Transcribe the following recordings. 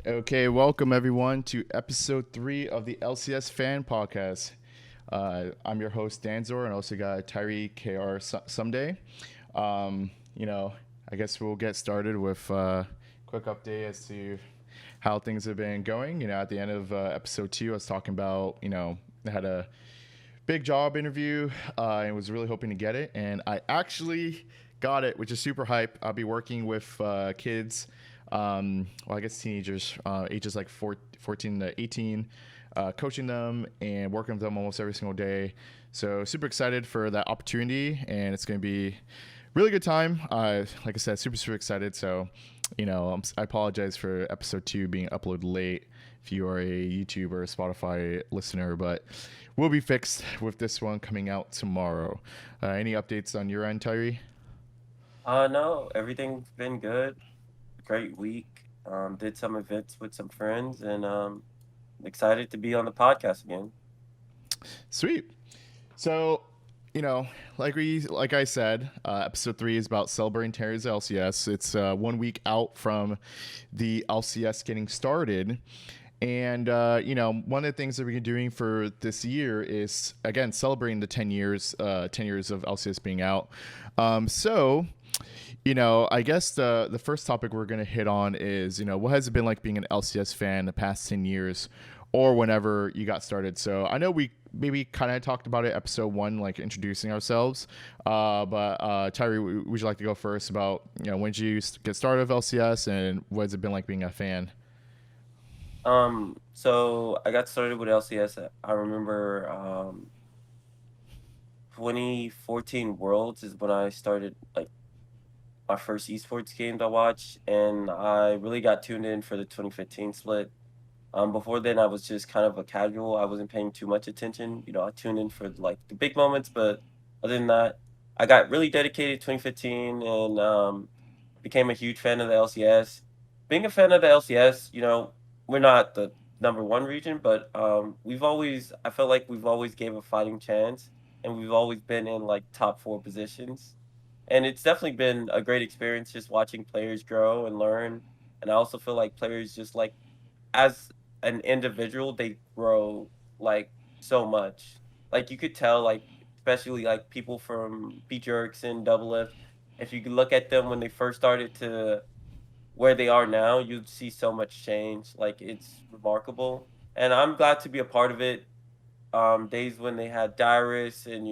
Okay, welcome everyone to episode 3 of the LCS fan podcast. I'm your host Danz0r and also got Tyree krSsumday. I guess we'll get started with a quick update as to how things have been going. At the end of episode 2, I was talking about, I had a big job interview and was really hoping to get it, and I actually got it, which is super hype. I'll be working with kids, I guess teenagers, ages like 14 to 18, coaching them and working with them almost every single day. So super excited for that opportunity, and it's going to be really good time. Like I said, super excited. So, I apologize for episode 2 being uploaded late if you are a YouTube or a Spotify listener, but we'll be fixed with this one coming out tomorrow. Any updates on your end, Tyree? No, everything's been good. Great week. Did some events with some friends and excited to be on the podcast again. Sweet. So, like I said, episode 3 is about celebrating Terry's LCS. It's 1 week out from the LCS getting started. And, one of the things that we're doing for this year is, again, celebrating the 10 years of LCS being out. I guess the first topic we're going to hit on is, what has it been like being an LCS fan the past 10 years or whenever you got started? So I know we maybe kind of talked about it episode 1, like introducing ourselves. But Tyree, would you like to go first about, when did you get started with LCS and what has it been like being a fan? So I got started with LCS. I remember 2014 Worlds is when I started like my first esports games I watched, and I really got tuned in for the 2015 split. Before then, I was just kind of a casual. I wasn't paying too much attention. I tuned in for like the big moments, but other than that, I got really dedicated 2015 and became a huge fan of the LCS. Being a fan of the LCS, we're not the number one region, but I felt like we've always gave a fighting chance, and we've always been in like top 4 positions. And it's definitely been a great experience just watching players grow and learn. And I also feel like players just like as an individual, they grow like so much. Like you could tell, like especially like people from B Jerks and Double Lift, if you could look at them when they first started to where they are now, you'd see so much change. Like it's remarkable, and I'm glad to be a part of it. Days when they had Dyrus, and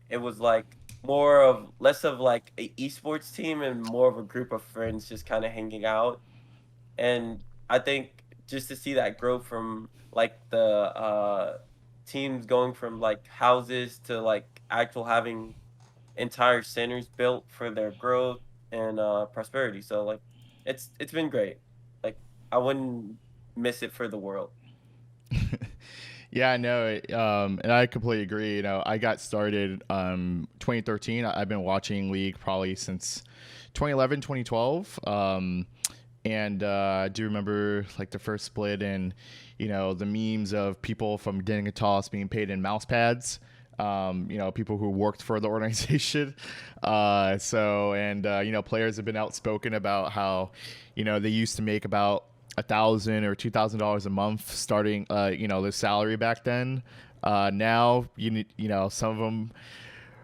it was like less of like a esports team and more of a group of friends just kind of hanging out. And I think just to see that growth from like the teams going from like houses to like actual having entire centers built for their growth and prosperity. So like it's been great. Like I wouldn't miss it for the world. Yeah, I know it, and I completely agree. I got started 2013. I've been watching League probably since 2011, 2012. And I do remember like the first split and, the memes of people from getting a toss being paid in mouse pads. People who worked for the organization. Players have been outspoken about how, they used to make about $1,000 or $2,000 a month starting, their salary back then. Now, some of them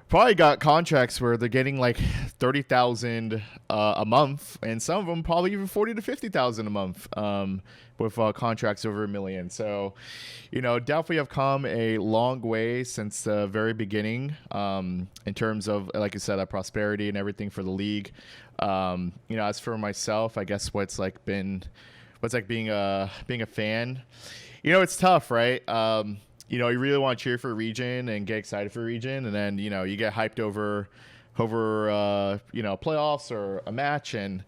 probably got contracts where they're getting like 30,000 a month, and some of them probably even 40 to 50,000 a month, with contracts over $1 million. So, definitely have come a long way since the very beginning, in terms of, like you said, that prosperity and everything for the league. As for myself, I guess what's like being a fan. It's tough, right? You really want to cheer for a region and get excited for a region, and then you get hyped over playoffs or a match, and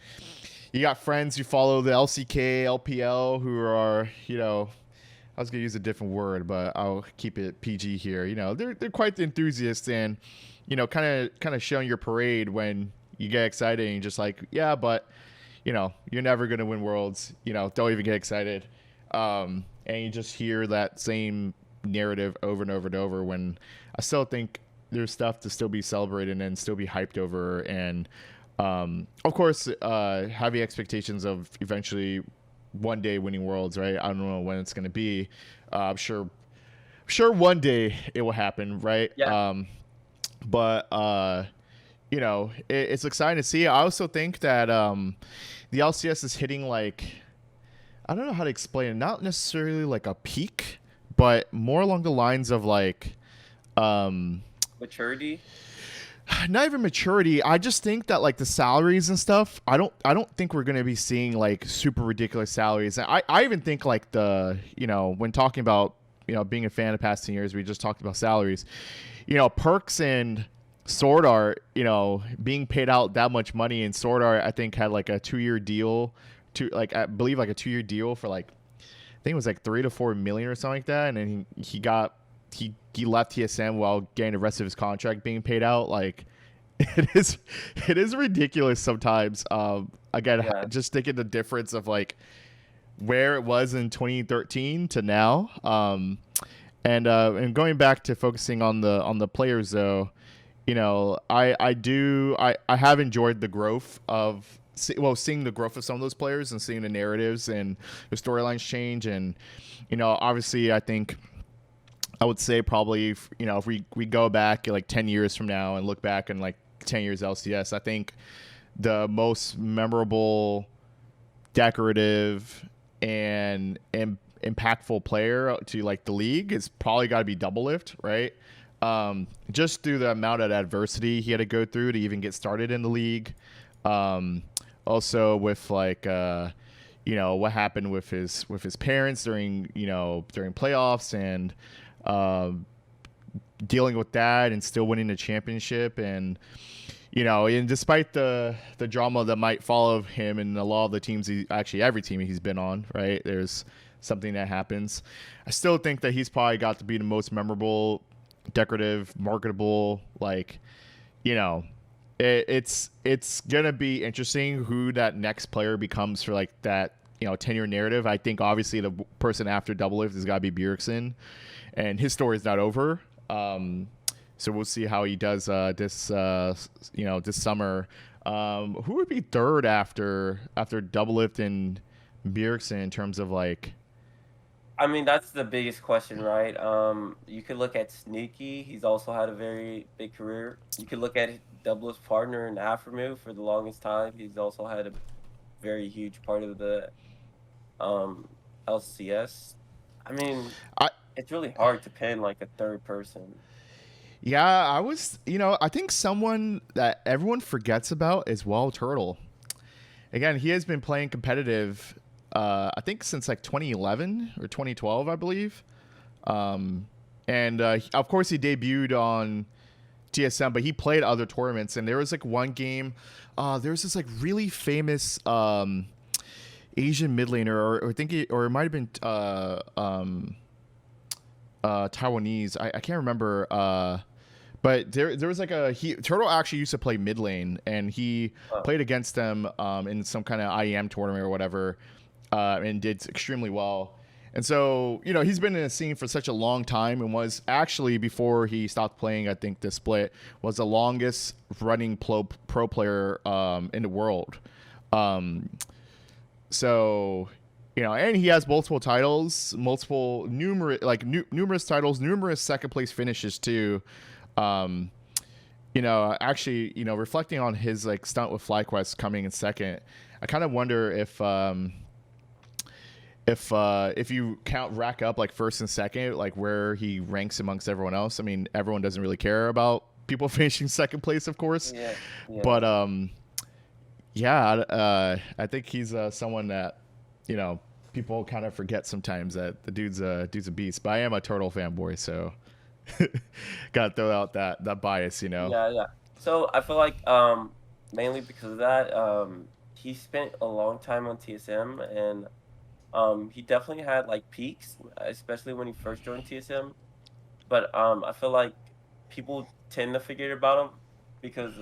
you got friends who follow the LCK, LPL, who are I was gonna use a different word, but I'll keep it PG here. They're quite the enthusiasts, and kind of showing your parade when you get excited and you're just like, yeah, but you're never gonna win worlds. Don't even get excited. And you just hear that same narrative over and over and over, when I still think there's stuff to still be celebrated and still be hyped over, and of course having expectations of eventually one day winning worlds, right? I don't know when it's gonna be. I'm sure one day it will happen, right? Yeah. But it's exciting to see. I also think that the LCS is hitting like, I don't know how to explain it. Not necessarily like a peak, but more along the lines of like um, Maturity. not even maturity. I just think that like the salaries and stuff, I don't think we're gonna be seeing like super ridiculous salaries. And I even think like when talking about being a fan of past 10 years, we just talked about salaries. Perks and Sword Art, being paid out that much money, and Sword Art I think had like a 2 year deal, I believe like a 2 year deal for like, I think it was like 3 to 4 million or something like that, and then he left TSM while getting the rest of his contract being paid out. Like, it is ridiculous sometimes. Again, Yeah. just thinking the difference of like where it was in 2013 to now. And going back to focusing on the players though, I have enjoyed the growth of seeing the growth of some of those players and seeing the narratives and the storylines change. And obviously I think I would say probably if we go back like 10 years from now and look back in like 10 years LCS, I think the most memorable, decorative, and impactful player to like the league is probably got to be Double Lift, right? Just through the amount of adversity he had to go through to even get started in the league. Also with like what happened with his parents during playoffs, and dealing with that and still winning the championship. And and despite the drama that might follow him and a lot of the teams, actually every team he's been on, right, there's something that happens. I still think that he's probably got to be the most memorable, decorative, marketable. Like, it's gonna be interesting who that next player becomes for like that 10-year narrative. I think obviously the person after Double Lift has got to be Bjergsen, and his story is not over. So we'll see how he does this summer. Who would be third after Double Lift and Bjergsen in terms of like? I mean, that's the biggest question, right? You could look at Sneaky. He's also had a very big career. You could look at Double's partner in Afremu for the longest time. He's also had a very huge part of the um, LCS. I mean, I it's really hard to pin like a third person. Yeah, I think someone that everyone forgets about is Wall Turtle. Again, he has been playing competitive, I think since like 2011 or 2012, I believe. And of course, he debuted on TSM, but he played other tournaments. And there was like one game, there was this like really famous Asian mid laner, or I think or it might have been Taiwanese. I can't remember. But there was like Turtle actually used to play mid lane, and he Oh, played against them in some kind of IEM tournament or whatever, and did extremely well. And so he's been in the scene for such a long time, and was actually, before he stopped playing, I think the split, was the longest running pro player in the world. Um, so and he has multiple titles, numerous titles, numerous second place finishes too. Um, Actually, reflecting on his like stunt with FlyQuest coming in second, I kind of wonder if you rack up like first and second, like where he ranks amongst everyone else. I mean, everyone doesn't really care about people finishing second place, of course, yeah, yeah. but yeah, I think he's someone that people kind of forget sometimes, that the dude's a beast. But I am a Turtle fanboy, so gotta throw out that bias. Yeah, yeah. So I feel like mainly because of that, he spent a long time on TSM, and he definitely had like peaks, especially when he first joined TSM. But I feel like people tend to forget about him because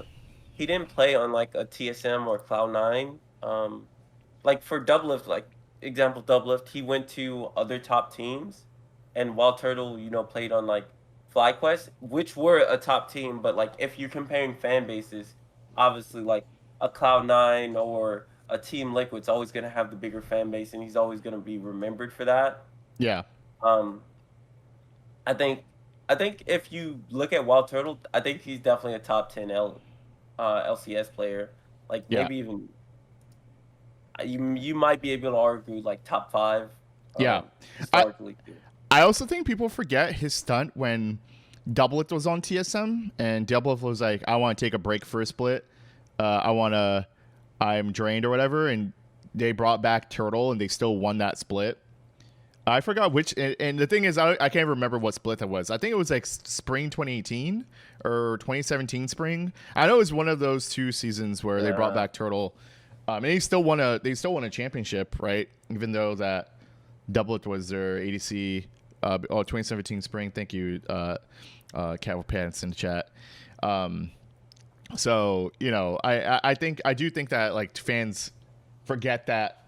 he didn't play on like a TSM or Cloud9. Like for Doublelift, like example Doublelift, he went to other top teams, and Wild Turtle, played on like FlyQuest, which were a top team. But like if you're comparing fan bases, obviously like a Cloud9 or a Team Liquid's always gonna have the bigger fan base, and he's always gonna be remembered for that. Yeah. Um, I think I think if you look at Wild Turtle, I think he's definitely a top 10 LCS player. Like Yeah. maybe even you might be able to argue like top 5 Yeah. I historically too. I also think people forget his stunt when Doublet was on TSM and Doublet was like, I want to take a break for a split. I'm drained or whatever. And they brought back Turtle and they still won that split. I forgot which. And the thing is, I can't remember what split that was. I think it was like spring 2018 or 2017 spring. I know it was one of those 2 seasons where they brought Yeah, back Turtle. And they still won a championship, right? Even though that Doublet was their ADC. 2017 spring. Thank you, Cat with Pants in the chat. So I do think that like fans forget that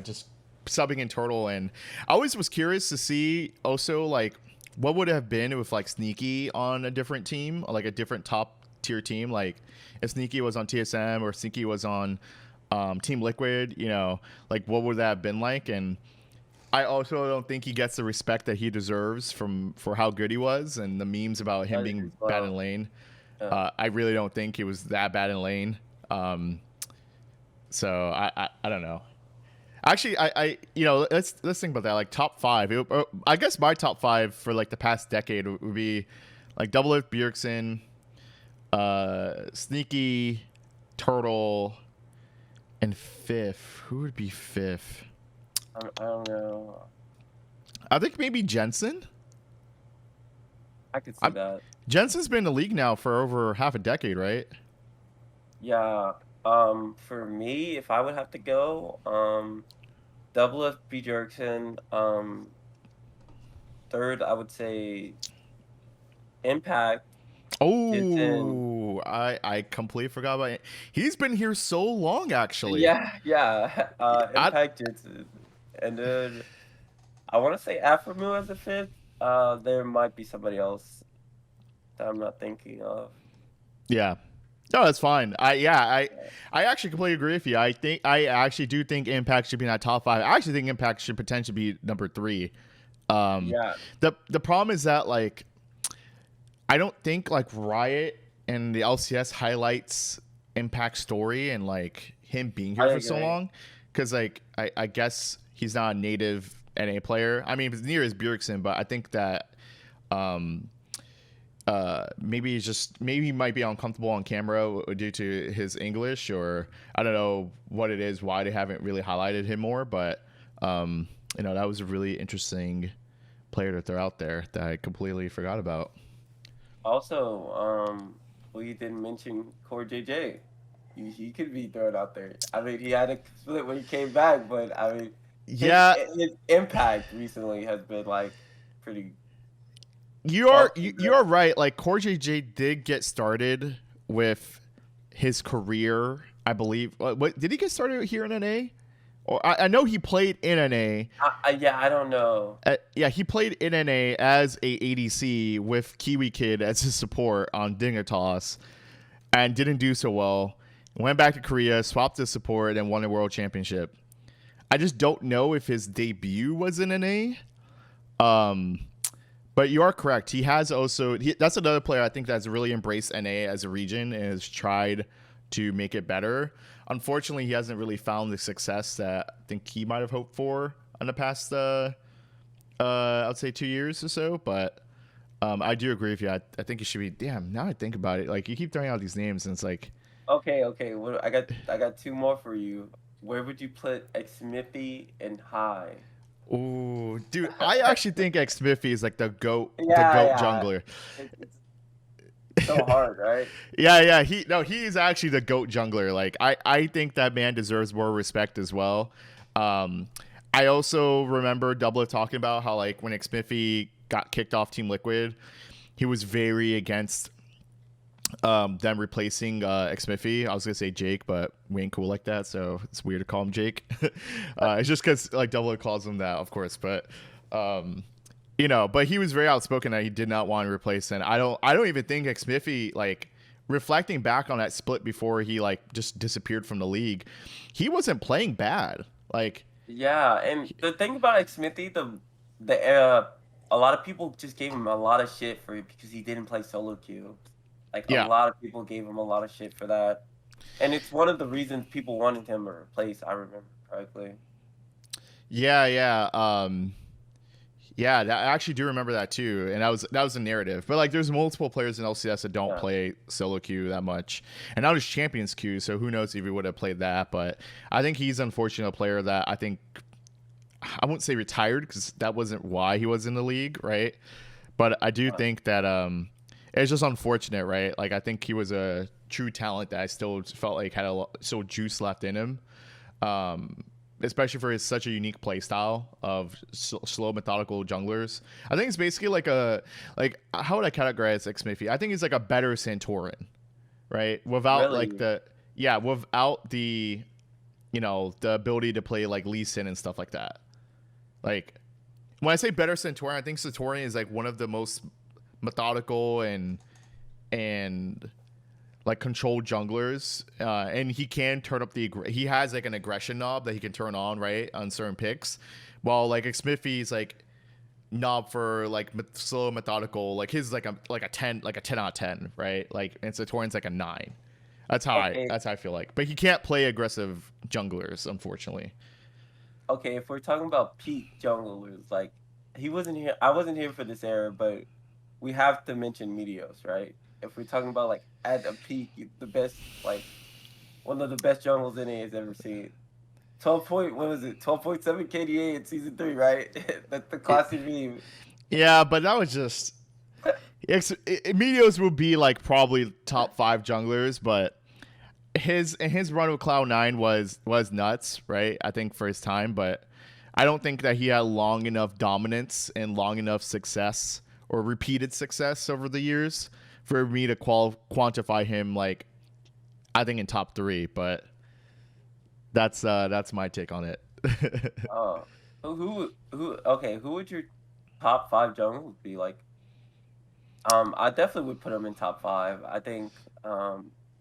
just subbing in Turtle, and I always was curious to see also like what would have been if like Sneaky on a different team, like a different top tier team, like if Sneaky was on TSM or Sneaky was on Team Liquid, like what would that have been like? And I also don't think he gets the respect that he deserves for how good he was and the memes about him I do being as bad in well. lane. Yeah. I really don't think he was that bad in lane. So I don't know. Actually, let's think about that. Like top 5. I guess my top 5 for like the past decade would be like Double Lift, Bjergsen, Sneaky, Turtle, and fifth. Who would be fifth? I don't know. I think maybe Jensen. I could see I'm, that. Jensen's been in the league now for over half a decade, right? Yeah. For me, if I would have to go, double FB Jerkson. Third, I would say Impact. Jensen. Oh, I completely forgot about it. He's been here so long, actually. Yeah. I Impact Jensen. And then I want to say Aframu as a fifth. There might be somebody else that I'm not thinking of. Yeah. No, that's fine. Yeah. I actually completely agree with you. I actually do think Impact should be in that top 5. I actually think Impact should potentially be number 3. Um, Yeah. the problem is that like I don't think like Riot and the LCS highlights Impact story and like him being I here for so agree. long, because like I guess he's not a native NA player. I mean, it's near as Bjergsen, but I think that um maybe he might be uncomfortable on camera due to his English, or I don't know what it is, why they haven't really highlighted him more. But that was a really interesting player that they're out there that I completely forgot about. Also, we didn't mention Core JJ. He could be thrown out there. I mean, he had a split when he came back, but I mean, his Yeah, his impact recently has been like pretty you are bumpy, you are right. Like CoreJJ did get started with his career, I believe. What did he get started here in NA? Or I know he played in NA. Yeah, I don't know. Yeah, he played in NA as a ADC with Kiwi Kid as his support on Dignitas, and didn't do so well. Went back to Korea, swapped to support, and won a world championship. I just don't know if his debut was in NA. But you are correct. He has also that's another player I think that's really embraced NA as a region and has tried to make it better. Unfortunately, he hasn't really found the success that I think he might have hoped for in the past I'd say 2 years or so. But I do agree with you. I think he should be. Damn, now I think about it, like you keep throwing out these names and it's like, Okay. Well, I got two more for you. Where would you put Xmithy and High? oh, dude, I actually think X Smithy is like the Yeah, goat yeah. jungler. It's so hard, right? Yeah. He's actually the goat jungler. Like I think that man deserves more respect as well. I also remember Double talking about how like when Xmiffy got kicked off Team Liquid, he was very against them replacing Xmiffy. I was gonna say Jake, but we ain't cool like that, so it's weird to call him Jake. It's just because like Double calls him that, of course. But but he was very outspoken that he did not want to replace him. I don't even think Xmiffy like reflecting back on that split before he like just disappeared from the league, he wasn't playing bad. Like, Yeah, and the thing about like Smithy, the a lot of people just gave him a lot of shit for it because he didn't play solo queue. Like a yeah, lot of people gave him a lot of shit for that, and it's one of the reasons people wanted him to replace. I remember correctly. yeah, yeah. Yeah, I actually do remember that too, and that was a narrative. But like, there's multiple players in LCS that don't Yeah. play solo queue that much, and now there's champions queue, so who knows if he would have played that. But I think he's unfortunate a player that I think I won't say retired because that wasn't why he was in the league, right? But I do think that it's just unfortunate, right? Like I think he was a true talent that I still felt like had still juice left in him. Especially for his such a unique play style of slow methodical junglers. I think it's basically like how would I categorize Xmiffy? I think he's like a better Santorin, right? Without like Really? without the the ability to play like Lee Sin and stuff like that. Like when I say better Santorin, I think Santorin is like one of the most methodical and like controlled junglers, and he can turn up he has like an aggression knob that he can turn on right on certain picks, while like Xmiffy's like knob for like slow methodical, like his like a 10 out of 10, right? Like and Santorin's like a 9. Okay. That's how I feel like, but he can't play aggressive junglers, unfortunately. Okay. If we're talking about peak junglers, like he wasn't here. I wasn't here for this era, but we have to mention Meteos, right? If we're talking about like at a peak, the best, like one of the best jungles NA has ever seen. 12.7 KDA in season 3, right? That's the classic meme. Yeah, but that was just Meteos will be like probably top 5 junglers, but his run with Cloud9 was nuts, right? I think for his time, but I don't think that he had long enough dominance and long enough success or repeated success over the years for me to quantify him like I think in top 3, but that's my take on it. Oh, okay, who would your top 5 jungles be? Like, I definitely would put him in top 5. I think,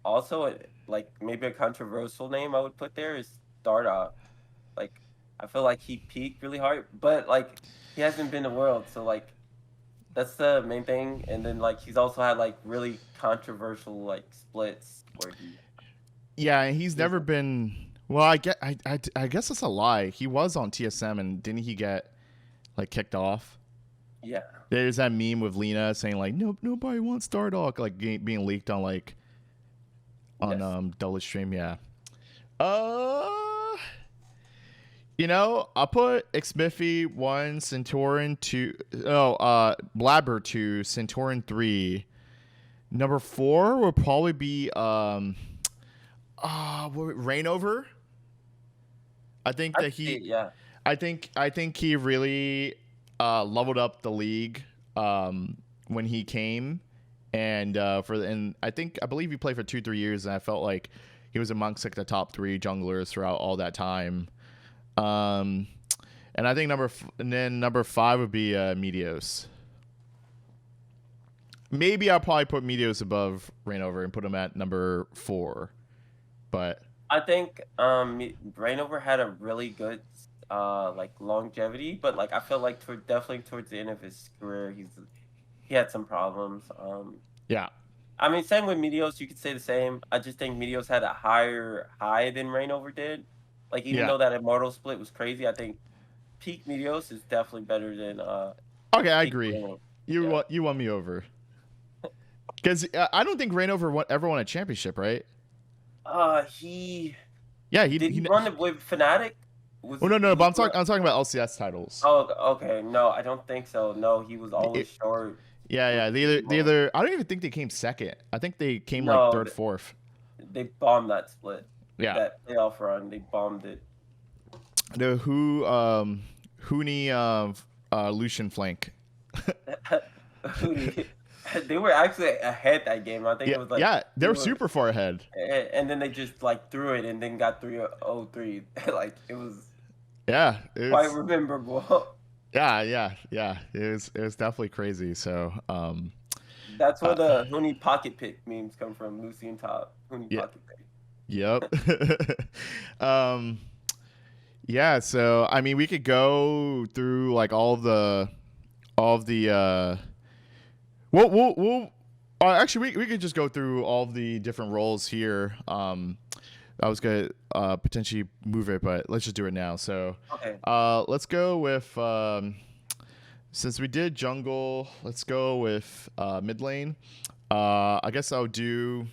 also, like, maybe a controversial name I would put there is Darda. Like, I feel like he peaked really hard, but, like, he hasn't been to World, so, like, that's the main thing. And then, like, he's also had, like, really controversial, like, splits where Yeah, and he's he's never been. Well, I guess that's a lie. He was on TSM, and didn't he get like kicked off? yeah. There's that meme with Lena saying like, "No, nobody wants Stardog," like being leaked on like on Yes. Dulles stream. Yeah. Uh, I'll put Xmiffy 1, Centaurin 2. Oh, Blabber 2, Centaurin 3. Number 4 will probably be Rainover. I think I that see it, yeah. I think he really leveled up the league when he came, and I believe he played for 2-3 years, and I felt like he was amongst like the top 3 junglers throughout all that time. And I think number 5 would be Meteos. Maybe I'll probably put Meteos above Rainover and put him at number 4, but I think Rainover had a really good like longevity, but like I feel like definitely towards the end of his career, he had some problems. yeah, I mean, same with Meteos, you could say the same. I just think Meteos had a higher high than Rainover did. Like even yeah. though that Immortal split was crazy, I think peak Meteos is definitely better than Okay, I peak agree. Rainover. You Yeah. you won me over because I don't think Rainover ever won a championship, right? He Yeah, did he run it with Fnatic? Was Oh no, no, he but was I'm talking about LCS titles. Oh, okay. No, I don't think so. No, he was always It- short yeah, with yeah. They Teemo. either I don't even think they came second. I think they came like No, third, fourth. they bombed that split. Yeah. That playoff run, they bombed it. The Hoonie Lucian flank. They were actually ahead that game. I think Yeah, it was like yeah. They they were were, super far ahead. and then they just like threw it and then got 3-0-3. Like it was Yeah, quite memorable. yeah. It was definitely crazy. So That's where Uh, the Huni pocket pick memes come from. Lucy and Top. Huni yeah. pocket pick. Yep. um, yeah. So I mean, we could go through like all of the. We'll actually we could just go through all of the different roles here. I was gonna potentially move it, but let's just do it now. So, Okay. let's go with since we did jungle, let's go with mid lane. I guess I'll do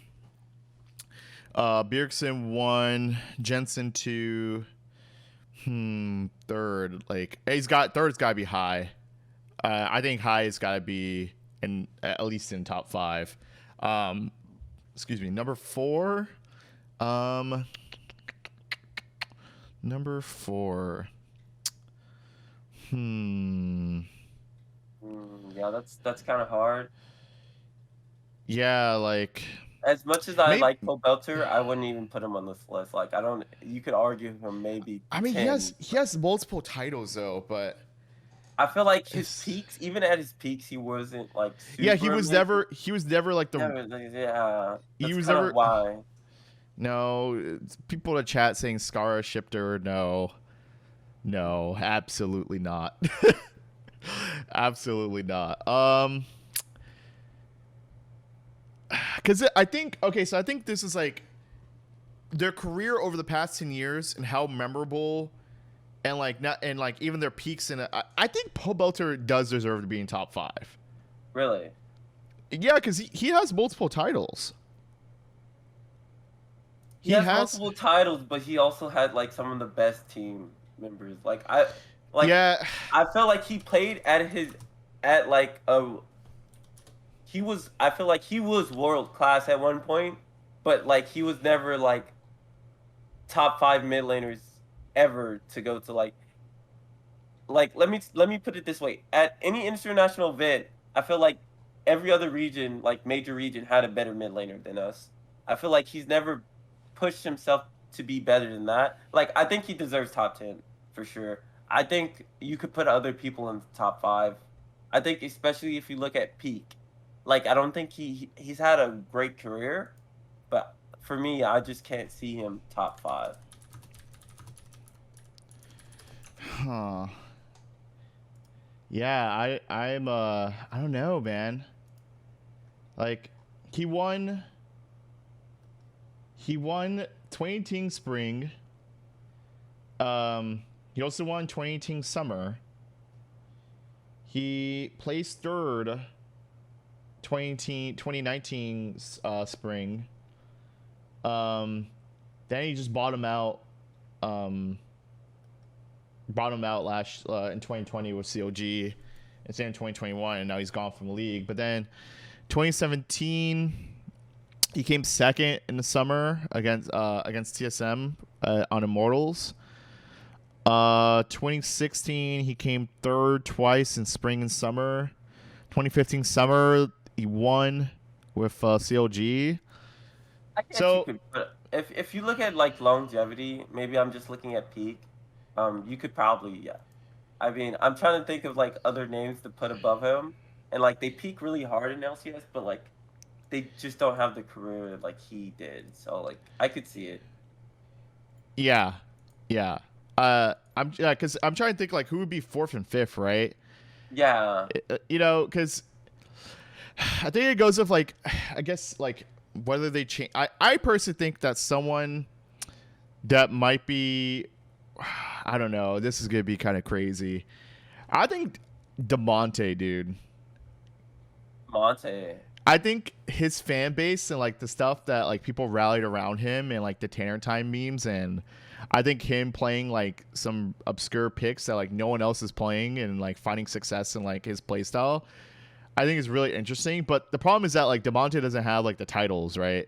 Bjergsen 1, Jensen 2. Third, like third's got to be high. I think high has got to be in at least in top 5. Excuse me, number 4. Um, number 4. Yeah, that's kind of hard. Yeah, like As much as I maybe. like Cole Belter, I wouldn't even put him on this list. Like, I don't. You could argue him maybe I mean, 10. he has multiple titles though, but I feel like his it's, peaks, even at his peaks, he wasn't like yeah, super amazing. he was never like the Yeah, he that's was kind of never why. no people in the chat saying Skara shipped her. No, absolutely not. Absolutely not. Because I think okay, so I think this is like their career over the past 10 years and how memorable and like not and like even their peaks in it. I think Poe Belter does deserve to be in top 5. Really, Yeah, because he has multiple titles. he has multiple titles, but he also had like some of the best team members. Like Yeah, I felt like he played at like a he was I feel like he was world class at one point, but like he was never like top 5 mid laners ever to go to like let me put it this way. At any international event, I feel like every other region, like major region, had a better mid laner than us. I feel like he's never pushed himself to be better than that. Like I think he deserves top 10 for sure. I think you could put other people in the top 5. I think especially if you look at peak. Like I don't think he's had a great career, but for me, I just can't see him top 5. huh. Yeah, I don't know, man. Like he won 2018 spring. He also won 2018 summer. He placed third 2019 spring. Then he just bottomed out last in 2020 with COG, and then in 2021, and now he's gone from the league. But then 2017, he came second in the summer against TSM on Immortals. 2016, he came third twice in spring and summer. 2015 summer, he won with COG. I guess you So could, but if you look at like longevity, maybe I'm just looking at peak. You could probably, yeah. I mean, I'm trying to think of like other names to put above him, and like they peak really hard in LCS, but like they just don't have the career like he did. So like I could see it. yeah, yeah. Because I'm trying to think like who would be fourth and fifth, right? Yeah, You know, because I think it goes with like I guess like whether they change. I personally think that someone that might be I don't know. This is gonna be kind of crazy. I think DeMonte, dude. Monte. I think his fan base and like the stuff that like people rallied around him and like the Tanner Time memes, and I think him playing like some obscure picks that like no one else is playing and like finding success in like his playstyle, I think is really interesting. But the problem is that like DeMonte doesn't have like the titles, right?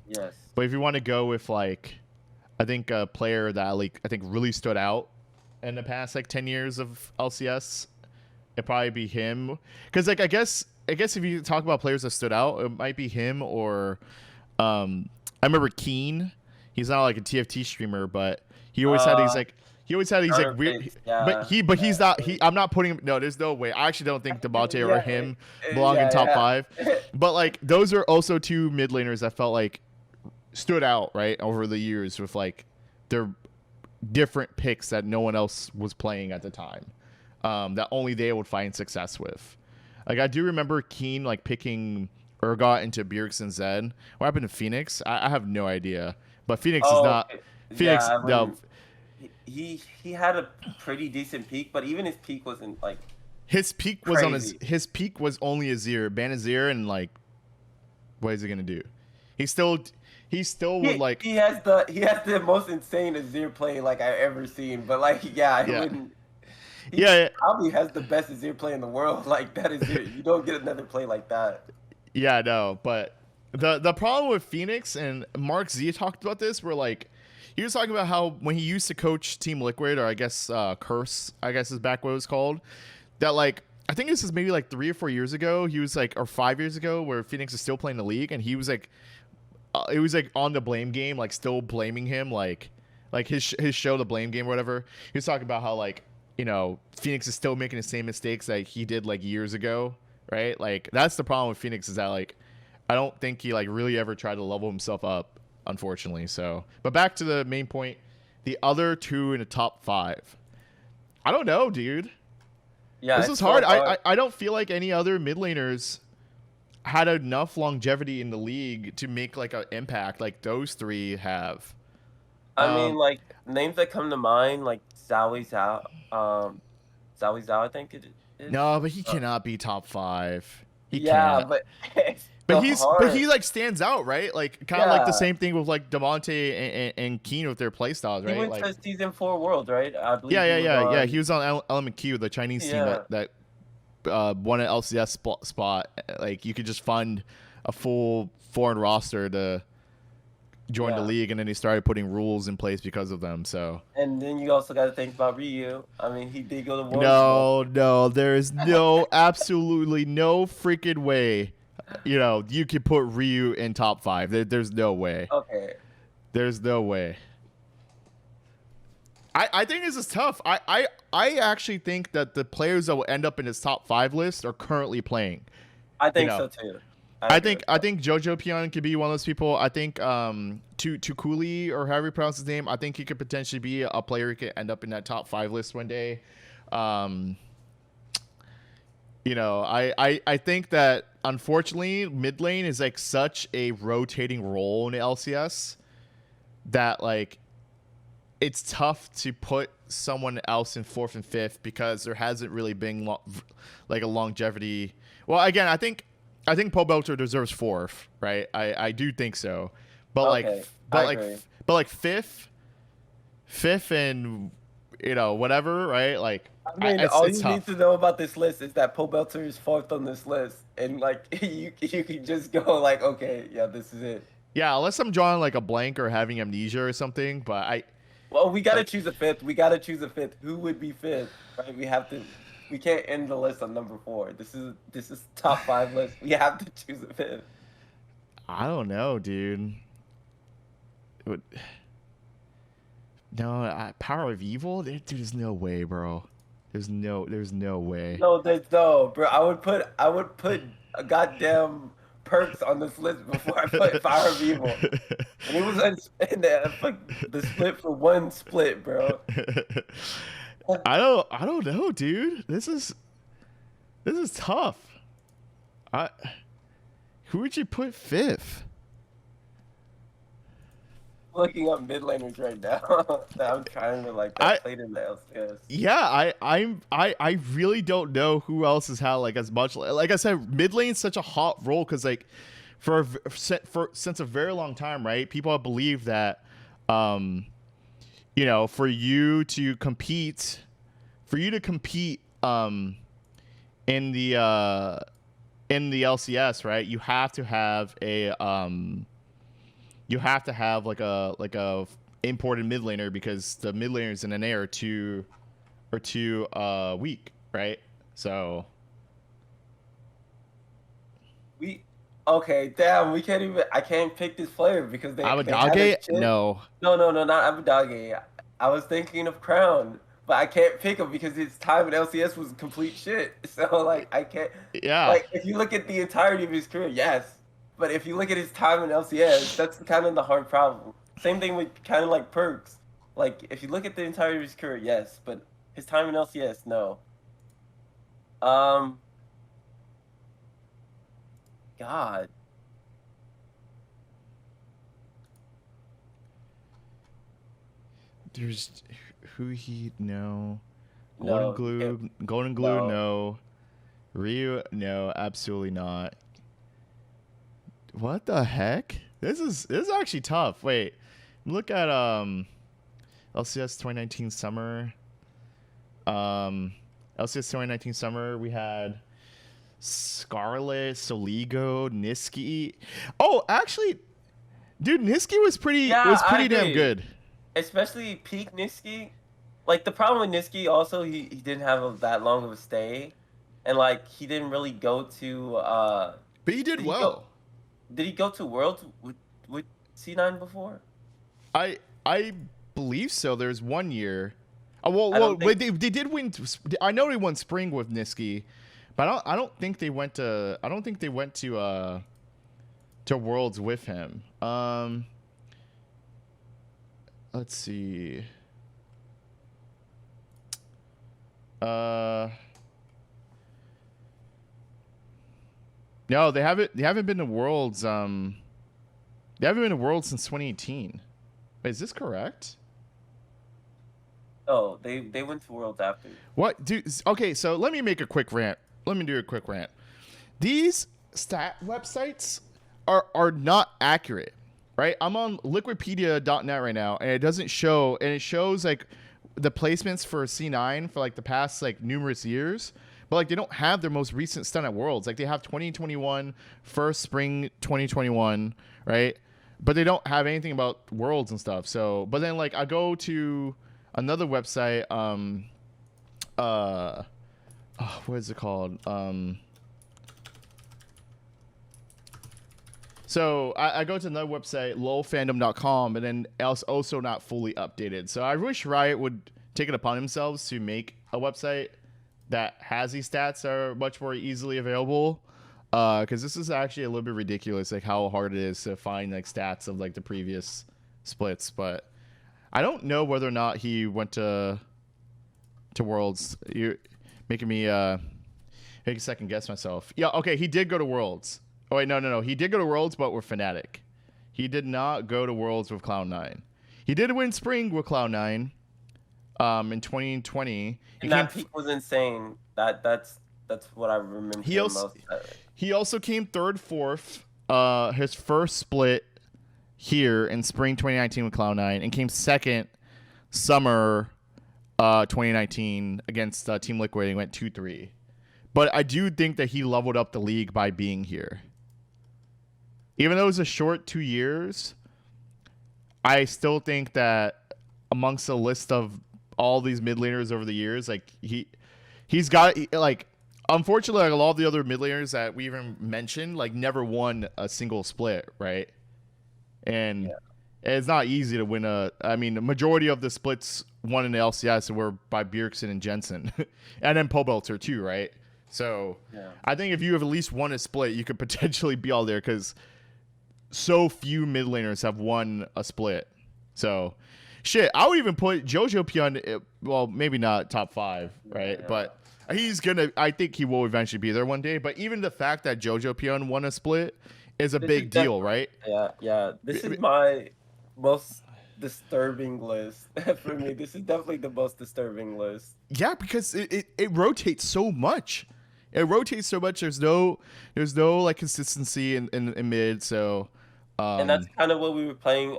Yes. But if you want to go with like, I think a player that like I think really stood out in the past like 10 years of LCS, it'd probably be him. Because like I guess if you talk about players that stood out, it might be him or I remember Keen. He's not like a TFT streamer, but he always had these Uh, like He always had these like counter weird, picks. Yeah, but he's not. yeah, I'm not putting him. No, there's no way. I actually don't think Demonte or yeah, him belong in top yeah, five. yeah. But like those are also two mid laners that felt like stood out right over the years with like their different picks that no one else was playing at the time. That only they would find success with. Like I do remember Keen like picking Urgot into Bjergsen and Zed. What happened to Phoenix? I have no idea. But Phoenix is Oh, not. okay. Phoenix Yeah. no. When he had a pretty decent peak, but even his peak wasn't like His peak was on crazy. his peak was only Azir, ban Azir, and like what is he gonna do? He still would like He has the most insane Azir play like I've ever seen. But like yeah, I yeah wouldn't. He yeah probably has the best Azir play in the world. Like that Azir, you don't get another play like that. yeah no. But the problem with Phoenix and Mark Z talked about this where like he was talking about how when he used to coach Team Liquid or I guess Curse I guess is back what it was called that like I think this is maybe like 3 or 4 years ago. He was like, or 5 years ago, where Phoenix is still playing the league, and he was like, it was like on the blame game, like still blaming him, like his show, the blame game, or whatever. He was talking about how like Phoenix is still making the same mistakes that he did like years ago, right? Like that's the problem with Phoenix is that like I don't think he like really ever tried to level himself up, unfortunately. So, but back to the main point, the other two in the top five. I don't know, dude. Yeah, This it's is so hard. hard. I don't feel like any other mid laners had enough longevity in the league to make like an impact like those three have. I mean, Um, like names that come to mind, like Zowie Zhao, I think it is. no, but he Uh, cannot be top five. He yeah, can't. but it's But so he hard. like stands out, right? Like kind of like the Yeah, same thing with like Demonte and Keen with their playstyles, he right? went Like to season 4 World, right? I believe yeah, he yeah, was yeah, yeah. He on. was on Element Q, the Chinese team Yeah, that won an LCS spot. Like you could just fund a full foreign roster to join the yeah. league, and then he started putting rules in place because of them. So And then you also got to think about Ryu. I mean, he did go to Worlds though. no, no, there is no, absolutely no freaking way. You could put Ryu in top five. There's no way. Okay. There's no way. I think this is tough. I actually think that the players that will end up in his top five list are currently playing. I You think know, so too. I agree with I that. think Jojo Pion could be one of those people. I think Tukuli or however you pronounce his name. I think he could potentially be a player who could end up in that top five list one day. Um, I think that unfortunately mid lane is like such a rotating role in the LCS that like it's tough to put someone else in fourth and fifth because there hasn't really been like a longevity. Well, again, I think Paul Belcher deserves fourth, right? I do think so, but Okay, I agree. fifth and whatever, right? Like I mean, all it's you need to tough. know about this list is that Poe Belter is fourth on this list, and like you can just go like, okay, yeah, this is it. Yeah, unless I'm drawing like a blank or having amnesia or something, but I Well, we gotta like choose a fifth. We gotta choose a fifth. Who would be fifth? Right? We have to. We can't end the list on number 4. This is top 5 list. We have to choose a fifth. I don't know, dude. It would, no, Power of Evil? Dude, there's no way, bro. There's no way. No, there's no, bro. I would put a goddamn perks on this list before I put Fire of Evil. And it was in the split for one split, bro. I don't know, dude. This is tough. I Who would you put fifth? Looking up mid laners right now that I'm trying to like I that played in the LCS. Yeah, I really don't know who else has had like as much like I said, mid lane's such a hot role because like since a very long time, right? People have believed that for you to compete in the LCS, right? You have to have like a imported mid laner because the mid laners in an A are too weak, right? So We okay, damn, we can't even I can't pick this player because they had a Abadage, chip. no. No, not Abudage. I was thinking of Crown, but I can't pick him because his time in LCS was complete shit. So like I can't Yeah. like if you look at the entirety of his career, yes. But if you look at his time in LCS, that's kind of the hard problem. Same thing with kind of like Perks. Like if you look at the entirety of his career, yes, but his time in LCS, no. Um, God, There's who he no. Golden no, you can't. Glue, Golden Glue, No, no. Ryu, no, absolutely not. What the heck? This is actually tough. Wait, look at LCS 2019 summer. Um, LCS 2019 summer. We had Scarlet, Soligo, Niski. Oh, actually, dude, Niski was pretty yeah, was I pretty damn agree. good. Especially peak Niski. Like the problem with Niski also he didn't have that long of a stay, and like he didn't really go to But he did did he go well. did he go to Worlds with C9 before? I believe so. There's 1 year. I don't think They did win. I know they won spring with Niski, but I don't think they went to. I don't think they went to Worlds with him. Let's see. Uh, no, they haven't. They haven't been to Worlds. They haven't been to Worlds since 2018. Wait, is this correct? oh they went to Worlds after. What, dude? Okay, so let me make a quick rant. Let me do a quick rant. These stat websites are not accurate, right? I'm on liquidpedia.net right now, and it doesn't show, and it shows like the placements for C9 for like the past like numerous years, but like they don't have their most recent stint at Worlds. Like they have 2021, first spring 2021, right? But they don't have anything about Worlds and stuff. So, but then like I go to another website, oh, what is it called? So I go to another website, lolfandom.com, and then else also not fully updated. So I wish Riot would take it upon themselves to make a website that has these stats that are much more easily available. Because this is actually a little bit ridiculous, like how hard it is to find like stats of like the previous splits. But I don't know whether or not he went to Worlds. You're making me make a second guess myself. Yeah, okay, he did go to Worlds. Oh wait, no. He did go to Worlds, but with Fnatic. He did not go to Worlds with Cloud9. He did win Spring with Cloud9 in 2020. And that peak was insane. That's what I remember He him also most. he also came third, fourth. His first split here in Spring 2019 with Cloud9, and came second summer 2019 against Team Liquid. He went 2-3. But I do think that he leveled up the league by being here. Even though it was a short 2 years, I still think that amongst the list of all these mid laners over the years, like he's got like, unfortunately, like a lot of the other mid laners that we even mentioned like never won a single split, right? And Yeah. it's not easy to win a. I mean, the majority of the splits won in the LCS were by Bjergsen and Jensen, and then Pobelter too, right? So Yeah. I think if you have at least won a split, you could potentially be all there because so few mid laners have won a split. So, shit, I would even put Jojo Pion, well, maybe not top 5, right? Yeah. But he's gonna. I think he will eventually be there one day. But even the fact that Jojo Pion won a split is a This is big deal, right? yeah. This is my most disturbing list for me. This is definitely the most disturbing list. Yeah, because it rotates so much. It rotates so much. There's no like consistency in mid. So, And that's kind of what we were playing.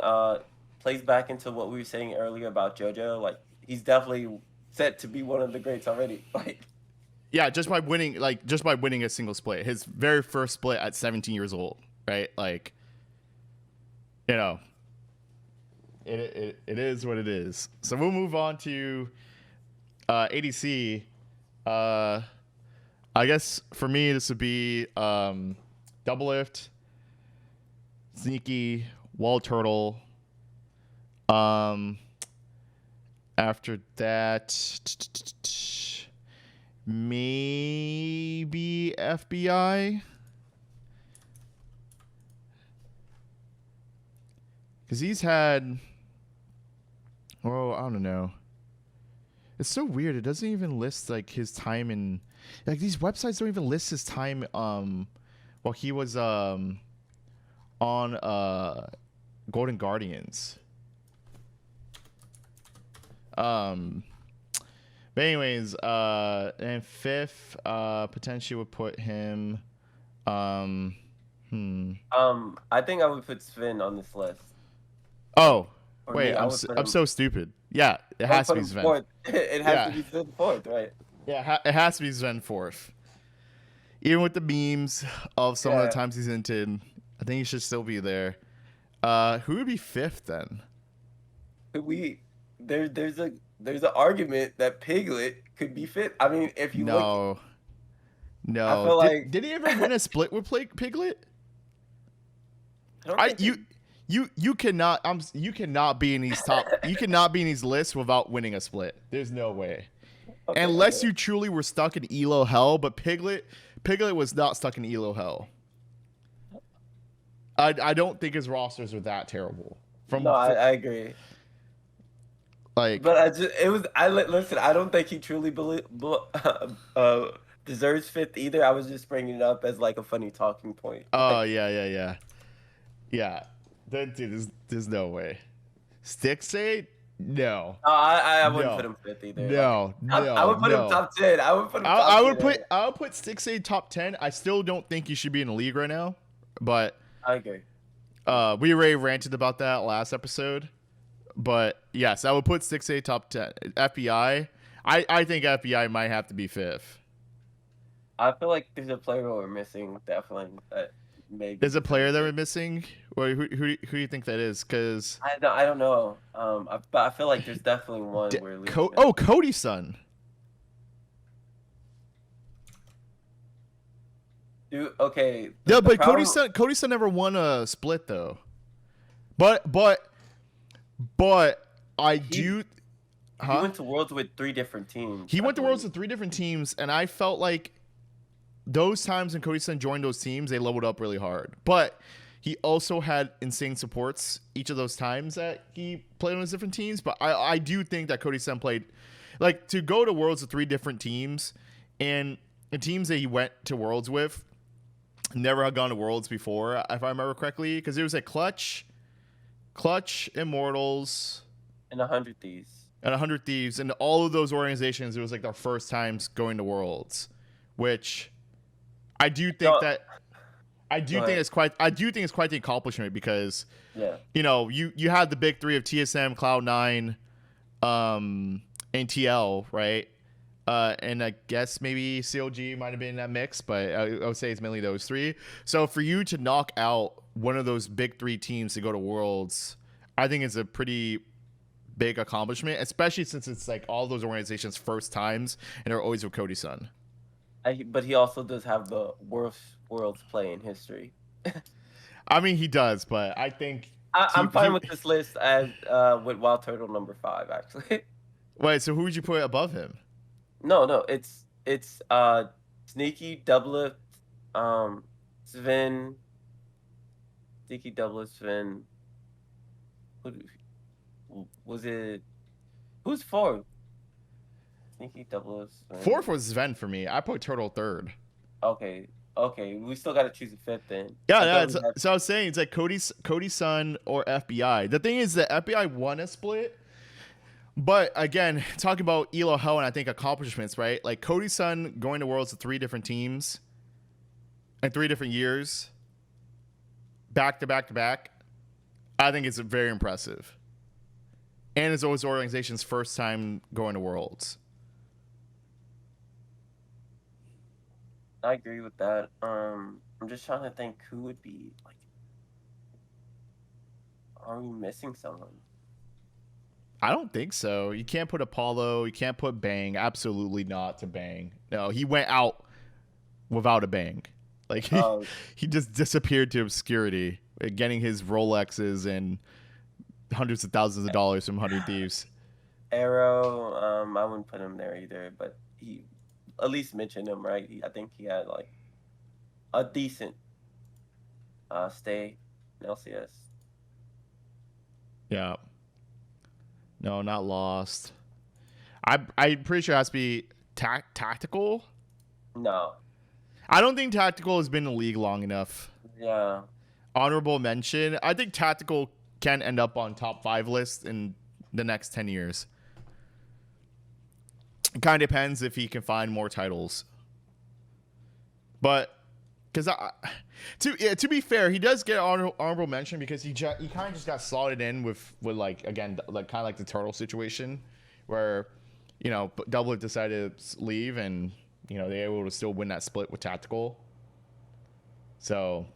Plays back into what we were saying earlier about JoJo. Like he's definitely set to be one of the greats already. Like yeah, just by winning a single split, his very first split at 17 years old, right? Like, you know, it is what it is. So we'll move on to ADC. I guess for me this would be Double Lift, Sneaky, Wall Turtle. After that, maybe FBI. Because he's had, oh, I don't know. It's so weird. It doesn't even list like his time in, like these websites don't even list his time. While he was on Golden Guardians. But anyways, and fifth, potentially would put him. I think I would put Sven on this list. Oh, For wait, me, I'm so stupid. Yeah, it has to be Sven. Fourth. It has to be Sven fourth, right? Yeah, it has to be Sven fourth. Even with the memes of some of the times he's hinted, I think he should still be there. Who would be fifth then? There's an argument that Piglet could be fifth. I mean, if you look, no. I feel like did he ever win a split with Piglet? You cannot be in these top. You cannot be in these lists without winning a split. There's no way. Okay, unless you truly were stuck in Elo hell, but Piglet was not stuck in Elo hell. I don't think his rosters were that terrible. I agree. Like, but listen. I don't think he truly deserves fifth either. I was just bringing it up as like a funny talking point. Oh yeah. Dude, there's no way. Stixade? No. I wouldn't put him fifth either. No. I would put him top 10. I would put him I would put Stixade top 10. I still don't think he should be in the league right now, but I agree. We already ranted about that last episode. But yes, I would put Stixade top 10. FBI, I think FBI might have to be fifth. I feel like there's a player we're missing, definitely. Maybe there's a player that we're missing. Or who do you think that is? Because I don't know. But I feel like there's definitely one where Cody's son. Dude, okay. Yeah, but Cody's son never won a split though. But he went to Worlds with 3 different teams. He went to Worlds with 3 different teams, and I felt like those times when Cody's son joined those teams, they leveled up really hard. But he also had insane supports each of those times that he played on his different teams. But I do think that Cody's son played, like, to go to Worlds with 3 different teams, and the teams that he went to Worlds with never had gone to Worlds before, if I remember correctly, because it was like Clutch, Immortals, and 100 Thieves. And 100 Thieves, and all of those organizations, it was like their first times going to Worlds, which I do think it's quite the accomplishment because you had the big 3 of TSM, Cloud9, and TL, right? And I guess maybe CLG might have been in that mix, but I would say it's mainly those 3. So for you to knock out one of those big 3 teams to go to Worlds, I think it's a pretty big accomplishment, especially since it's like all those organizations' first times and they're always with Cody's son. But he also does have the worst Worlds play in history. I mean, he does, but I think I'm fine with this list as with Wild Turtle number 5 actually. Wait, so who would you put above him? No, it's Sneaky, Doublet, Sven. Sneaky, Doublet, Sven. Was it? Who's 4th? Sneaky, Doublet, Sven. 4th was Sven for me. I put Turtle 3rd. Okay. We still got to choose a 5th then. Yeah. So I was saying it's like Cody's son or FBI. The thing is that FBI won a split. But again, talking about Elo Hell and I think accomplishments, right? Like Cody's son going to Worlds with 3 different teams in 3 different years, back to back to back. I think it's very impressive. And it's always the organization's first time going to Worlds. I agree with that. I'm just trying to think who would be like. Are we missing someone? I don't think so. You can't put Apollo. You can't put Bang. Absolutely not to Bang. No, he went out without a bang. Like he just disappeared to obscurity, getting his Rolexes and hundreds of thousands of dollars from 100 Thieves. Arrow, I wouldn't put him there either, but he at least mentioned him, right? I think he had like a decent stay in LCS. Yeah. No, not lost. I'm pretty sure it has to be tactical. No. I don't think tactical has been in the league long enough. Yeah. Honorable mention. I think tactical can end up on top 5 lists in the next 10 years. It kind of depends if he can find more titles. But because to be fair, he does get honorable mention because he kind of just got slotted in with like, again, like kind of like the turtle situation where, you know, Double decided to leave and, you know, they were able to still win that split with tactical. So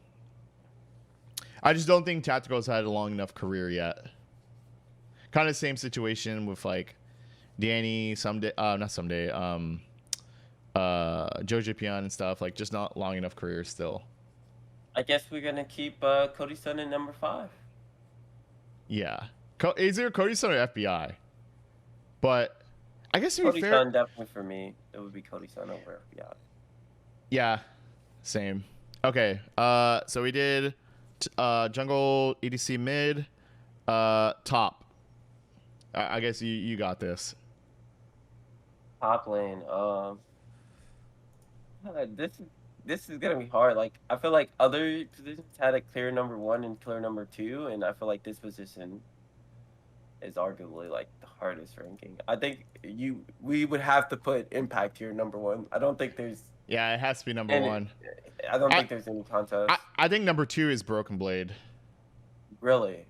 I just don't think tactical's had a long enough career yet. Kind of same situation with like Danny someday, not someday, Jojo Pion and stuff, like just not long enough careers still. I guess we're gonna keep Cody Sun at number 5. Yeah, is there Cody Sun or FBI? But I guess to be Cody fair, Sun definitely for me. It would be Cody Sun over FBI. yeah, same. Okay, so we did jungle, EDC mid, top. I guess you got this. Top lane. This is gonna be hard. Like I feel like other positions had a clear number 1 and clear number 2, and I feel like this position is arguably like the hardest ranking. I think we would have to put Impact here number 1. I don't think there's. Yeah, it has to be number 1. I don't think there's any contest. I think number 2 is Broken Blade. Really?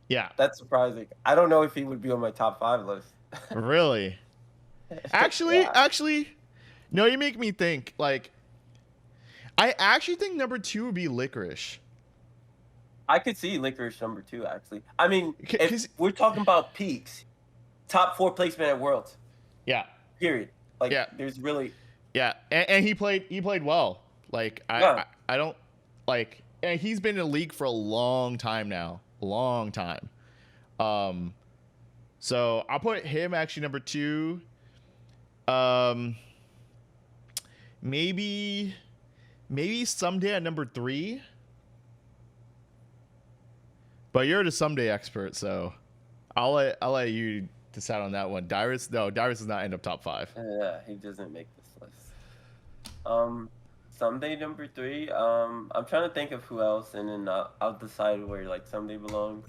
Yeah. That's surprising. I don't know if he would be on my top 5 list. Really? Actually, no, you make me think. Like, I actually think number 2 would be Licorice. I could see Licorice number 2, actually. I mean, if we're talking about peaks, top 4 placement at Worlds. Yeah. Period. Like, yeah. There's really. Yeah, and he played well. Like, I don't like. And he's been in the league for a long time now. Long time. So I'll put him actually number 2. Maybe someday at number 3. But you're the someday expert, so I'll let you decide on that one. Dyrus does not end up top 5. Yeah, he doesn't make this list. Someday number 3. I'm trying to think of who else, and then I'll decide where like someday belongs.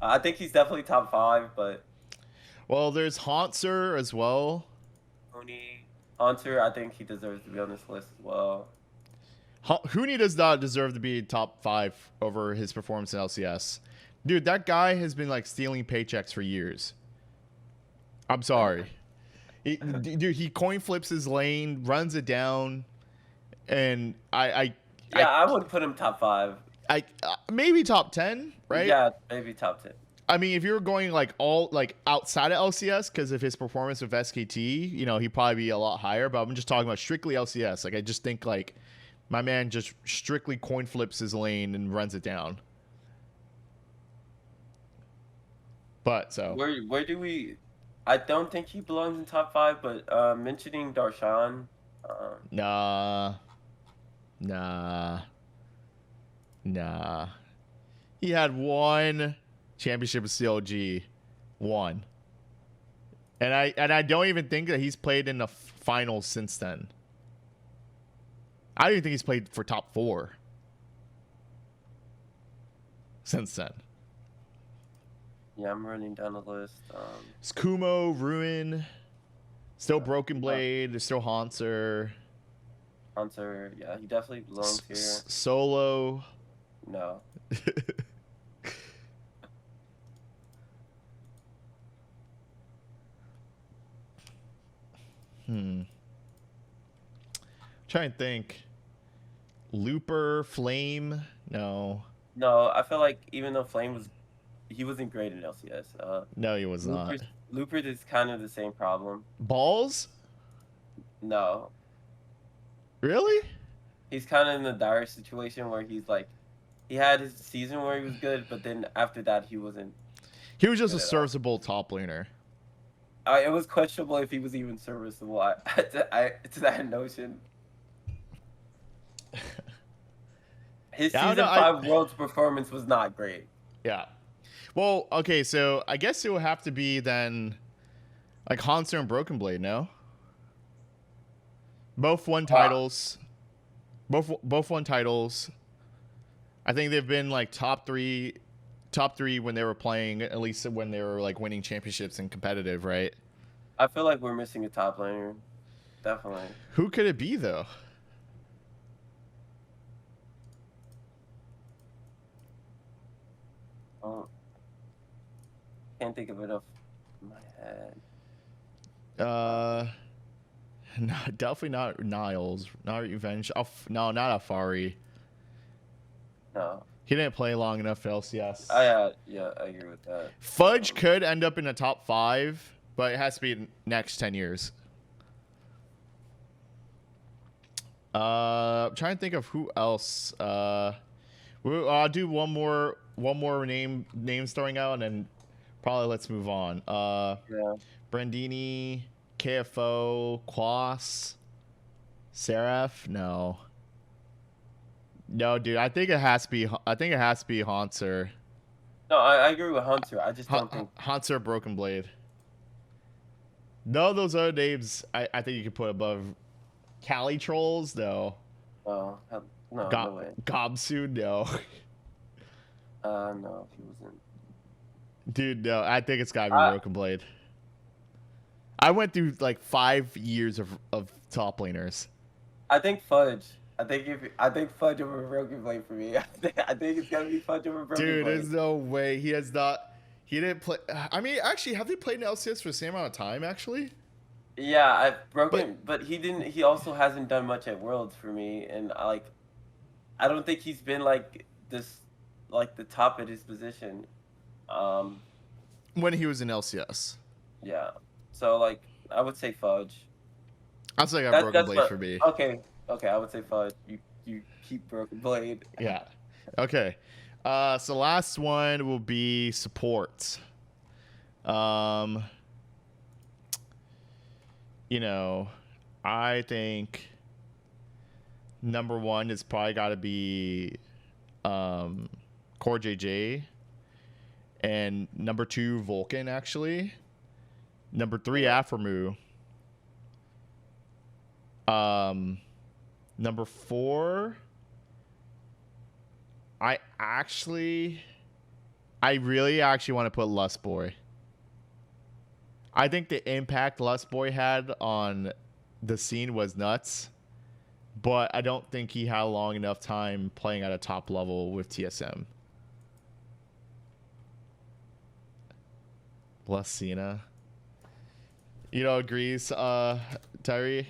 I think he's definitely top 5, but. Well, there's Haunter as well. Haunter, I think he deserves to be on this list as well. Huni does not deserve to be top 5 over his performance in LCS. Dude, that guy has been like stealing paychecks for years. I'm sorry. He coin flips his lane, runs it down, and I would put him top 5. Maybe top 10, right? Yeah, maybe top 10. I mean, if you're going like all like outside of LCS because of his performance with SKT, you know, he'd probably be a lot higher. But I'm just talking about strictly LCS. Like, I just think like my man just strictly coin flips his lane and runs it down. But so where do we? I don't think he belongs in top 5. But mentioning Darshan. Nah. He had 1 championship of CLG, 1, and I don't even think that he's played in the finals since then. I don't even think he's played for top 4 since then. Yeah, I'm running down the list. It's Kumo, Ruin, still Broken Blade. There's still Haunter. Yeah, he definitely belongs here. Solo. No. Trying to think. Looper, Flame, no. No, I feel like even though Flame he wasn't great in LCS. No, he was not. Looper is kind of the same problem. Balls? No. Really? He's kind of in the dire situation where he's like, he had his season where he was good, but then after that he wasn't. He was just a serviceable top laner. it was questionable if he was even serviceable. To that notion. His Yeah, I don't know. season 5 Worlds performance was not great. Yeah. Well, okay, so I guess it will have to be then like Hanser and Broken Blade, no? Both won titles. Both won titles. I think they've been like top three when they were playing, at least when they were like winning championships and competitive, right? I feel like we're missing a top laner. Definitely. Who could it be though? Oh, can't think of it off my head. No, definitely not Niles. Not Revenge. No, not Afari. No. He didn't play long enough for LCS. Yeah, I agree with that. Fudge could end up in the top 5, but it has to be next 10 years. I'm trying to think of who else. I'll do one more names throwing out, and then probably let's move on. Yeah. Brandini, KFO, Quas, Seraph. No, dude. I think it has to be Hanser. No, I agree with Hunter. I just don't think Hanser Broken Blade. No, those other names I think you could put above Cali Trolls, though. no, no way. Gobsu, no. No, he wasn't. Dude, no. I think it's gotta be Broken Blade. I went through like 5 years of top laners. I think Fudge. I think Fudge over Broken Blade for me. I think it's gotta be Fudge over Broken Blade. Dude, there's no way he has not. He didn't play. I mean, actually, have they played in LCS for the same amount of time? Actually. Yeah, but he didn't. He also hasn't done much at Worlds for me, and I don't think he's been like this, like the top at his position. When he was in LCS. Yeah. So like, I would say Fudge. I'll say I got Broken Blade for me. Okay, I would say Fudge. You keep Broken Blade. Yeah. Okay. So last one will be support. You know, I think number 1 is probably got to be Core JJ, and number 2 Vulcan actually. Number 3 Aphromu. Number 4, I really actually want to put Lust Boy. I think the impact Lust Boy had on the scene was nuts, but I don't think he had a long enough time playing at a top level with TSM. Lucina. You know, agrees, Tyree?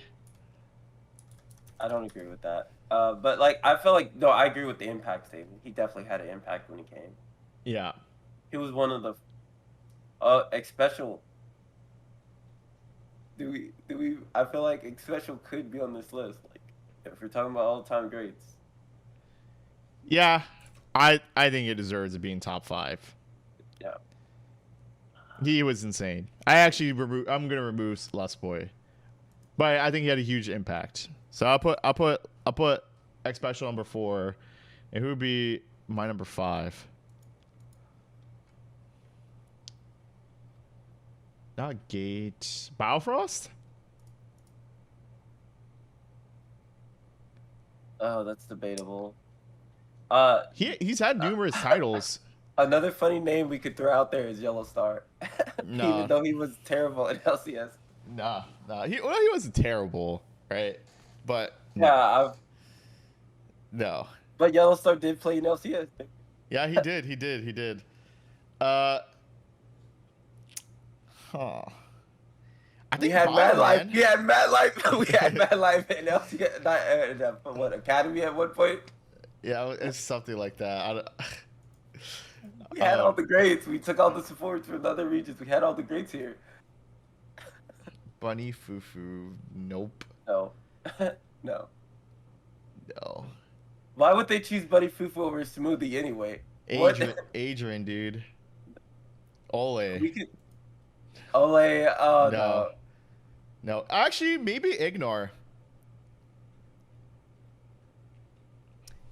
I don't agree with that. But like, I feel like no, I agree with the impact statement. He definitely had an impact when he came. Yeah. He was one of the special. Do we? I feel like special could be on this list. Like, if we're talking about all-time greats. Yeah, I think it deserves it being top 5. Yeah. He was insane. I'm gonna remove Lust Boy, but I think he had a huge impact. So I'll put X Special number 4, and who would be my number 5? Not Gate. Biofrost? Oh, that's debatable. He's had numerous titles. Another funny name we could throw out there is Yellow Star. No. Even though he was terrible at LCS. Nah. He wasn't terrible, right? But yeah, no. But Yellow Star did play in LCS. Yeah, he did. I think we had Mad Life. We had Mad Life in LCS. What Academy at one point? Yeah, it's something like that. We had all the grades. We took all the supports from the other regions. We had all the grades here. Bunny Fufu. Nope. No. No. No. Why would they choose Bunny Fufu over Smoothie anyway? Adrian, dude. Ole. Ole, oh No, no. no. Actually, maybe Ignore.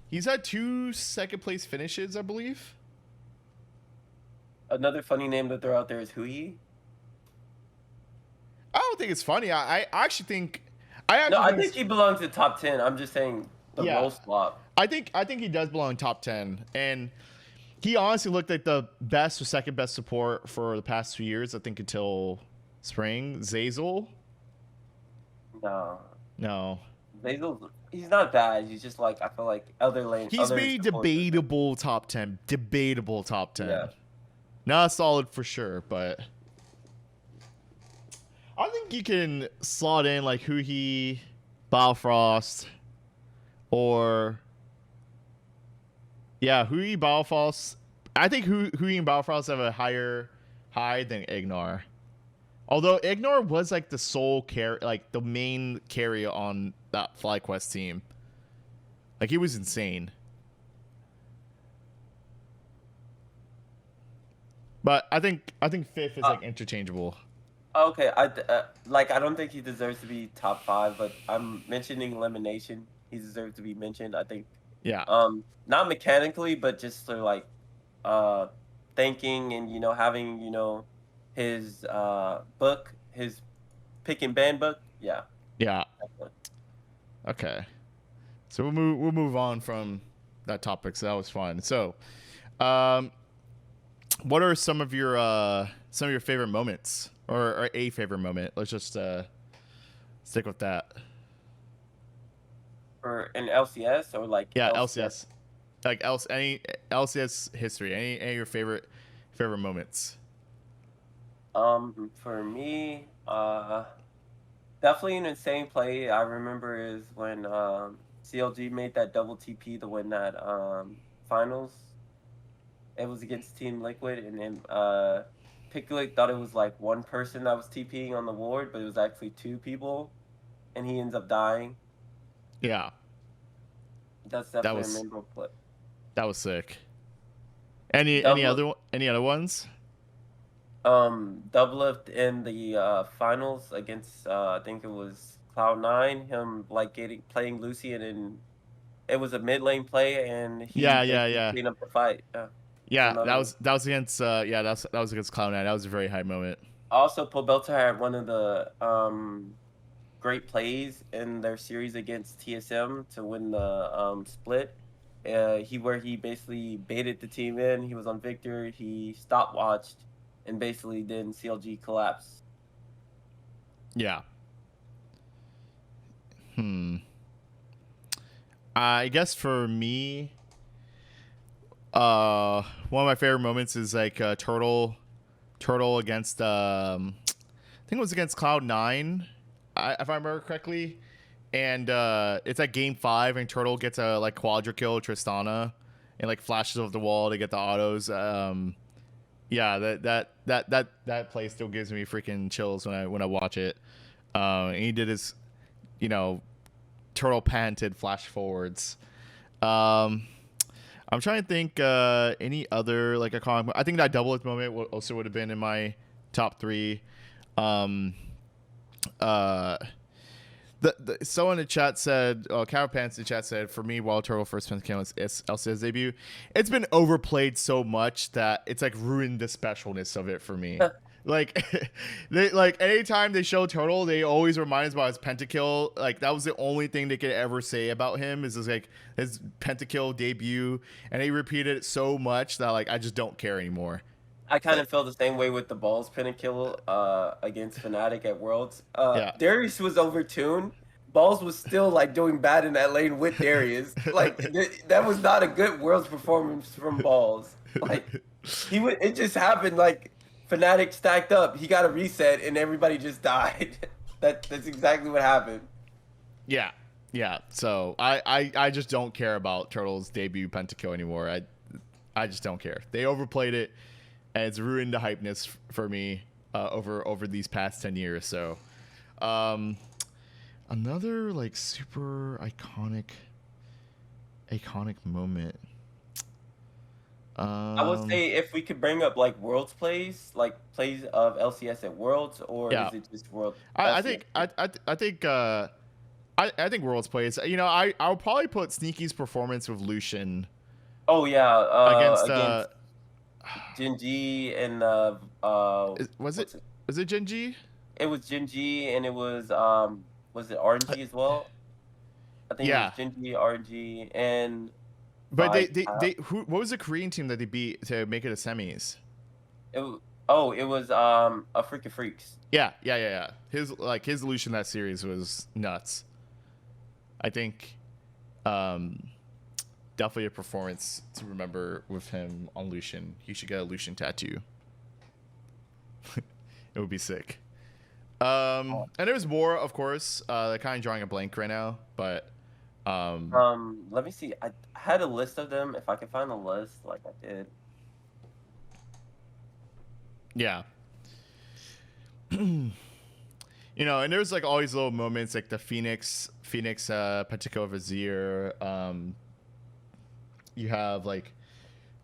He's had 2 second place finishes, I believe. Another funny name to throw out there is Hui. I don't think it's funny. I actually think No, I think it's, he belongs to top 10. I'm just saying the yeah. role swap. I think he does belong top 10, and he honestly looked like the best or second best support for the past 2 years. I think until spring. Zazel, No. no. Basil's he's not bad. He's just like I feel like He's other made supports are better. debatable top 10. Debatable top Yeah. 10. Not solid for sure, but I think you can slot in like Huhi, Balfrost, or yeah, Hui Balfrost. I think Hui and Balfrost have a higher high than Ignar. Although Ignar was like the sole carry, like the main carry on that FlyQuest team. Like he was insane. But I think fifth is Uh, like interchangeable. okay. I don't think he deserves to be top 5, but I'm mentioning elimination. He deserves to be mentioned. I think Yeah. not mechanically, but just sort of like uh thinking and having his book, his pick and ban book. Yeah. Yeah. Definitely. Okay. So we'll move on from that topic. So that was fun. So, um, what are some of your favorite moments, or a favorite moment? Let's just stick with that. For an LCS or like Yeah, LCS. LCS, like any LCS history. Any of your favorite moments? For me, definitely an insane play I remember is when CLG made that double TP to win that finals. It was against Team Liquid, and then Picklick thought it was like one person that was TPing on the ward, but it was actually 2 people, and he ends up dying. Yeah, That's that definitely a was memorable play. that was sick. Any other ones? Doublelift in the finals against I think it was Cloud9. Him like playing Lucian, and it was a mid lane play, and he Yeah, yeah, basically yeah, cleaned up the fight. It's yeah. That another one. was that was against that was against Cloud9. That was a very high moment. Also, Pobelter had one of the great plays in their series against TSM to win the split. He basically baited the team in. He was on Victor. He stopwatched, and basically then CLG collapsed. Yeah. Hmm. I guess for me, one of my favorite moments is like Turtle against I think it was against Cloud9, if I remember correctly, and it's at game 5, and Turtle gets a like quadra kill Tristana, and like flashes over the wall to get the autos. Yeah, that play still gives me freaking chills when I watch it. And he did his, you know, Turtle patented flash forwards. Um, I'm trying to think any other like iconic. I think that double moment also would have been in my top 3. Um, uh, someone in the chat said, Cow Pants in the chat said, for me, Wild Turtle first Pentakill is LCS debut. It's been overplayed so much that it's like ruined the specialness of it for me. Like, they like anytime they show Turtle, they always remind us about his pentakill. Like that was the only thing they could ever say about him is just like his pentakill debut, and they repeated it so much that like I just don't care anymore. I kind Like, of felt the same way with the balls pentakill against Fnatic at Worlds. yeah. Darius was overtuned. Balls was still like doing bad in that lane with Darius. Like that was not a good Worlds performance from Balls. Like it just happened. Like Fnatic stacked up. He got a reset, and everybody just died. That's exactly what happened. Yeah, yeah. So I just don't care about Turtle's debut pentakill anymore. I just don't care. They overplayed it, and it's ruined the hypeness for me over these past 10 years. So, another like super iconic moment. I would Um, say if we could bring up like Worlds plays, like plays of LCS at Worlds, or yeah, is it just World I LCS? think I think I think Worlds plays. You know, I'll probably put Sneaky's performance with Lucian Oh yeah, against against Genji and was it what's it? Genji? It was Genji and it was it RNG as well? I think it was Yeah, Genji, RNG, and but Vibe. they who what was the Korean team that they beat to make it a semis? It was, it was a Freaking Freaks. Yeah. His Lucian that series was nuts. I think um definitely a performance to remember with him on Lucian. He should get a Lucian tattoo. It would be sick. And there's more, of course. They're kind of drawing a blank right now, but Let me see. I had a list of them. If I could find the list, like I did. yeah. You know, and there's like all these little moments, like the Phoenix, particular Vizier. You have like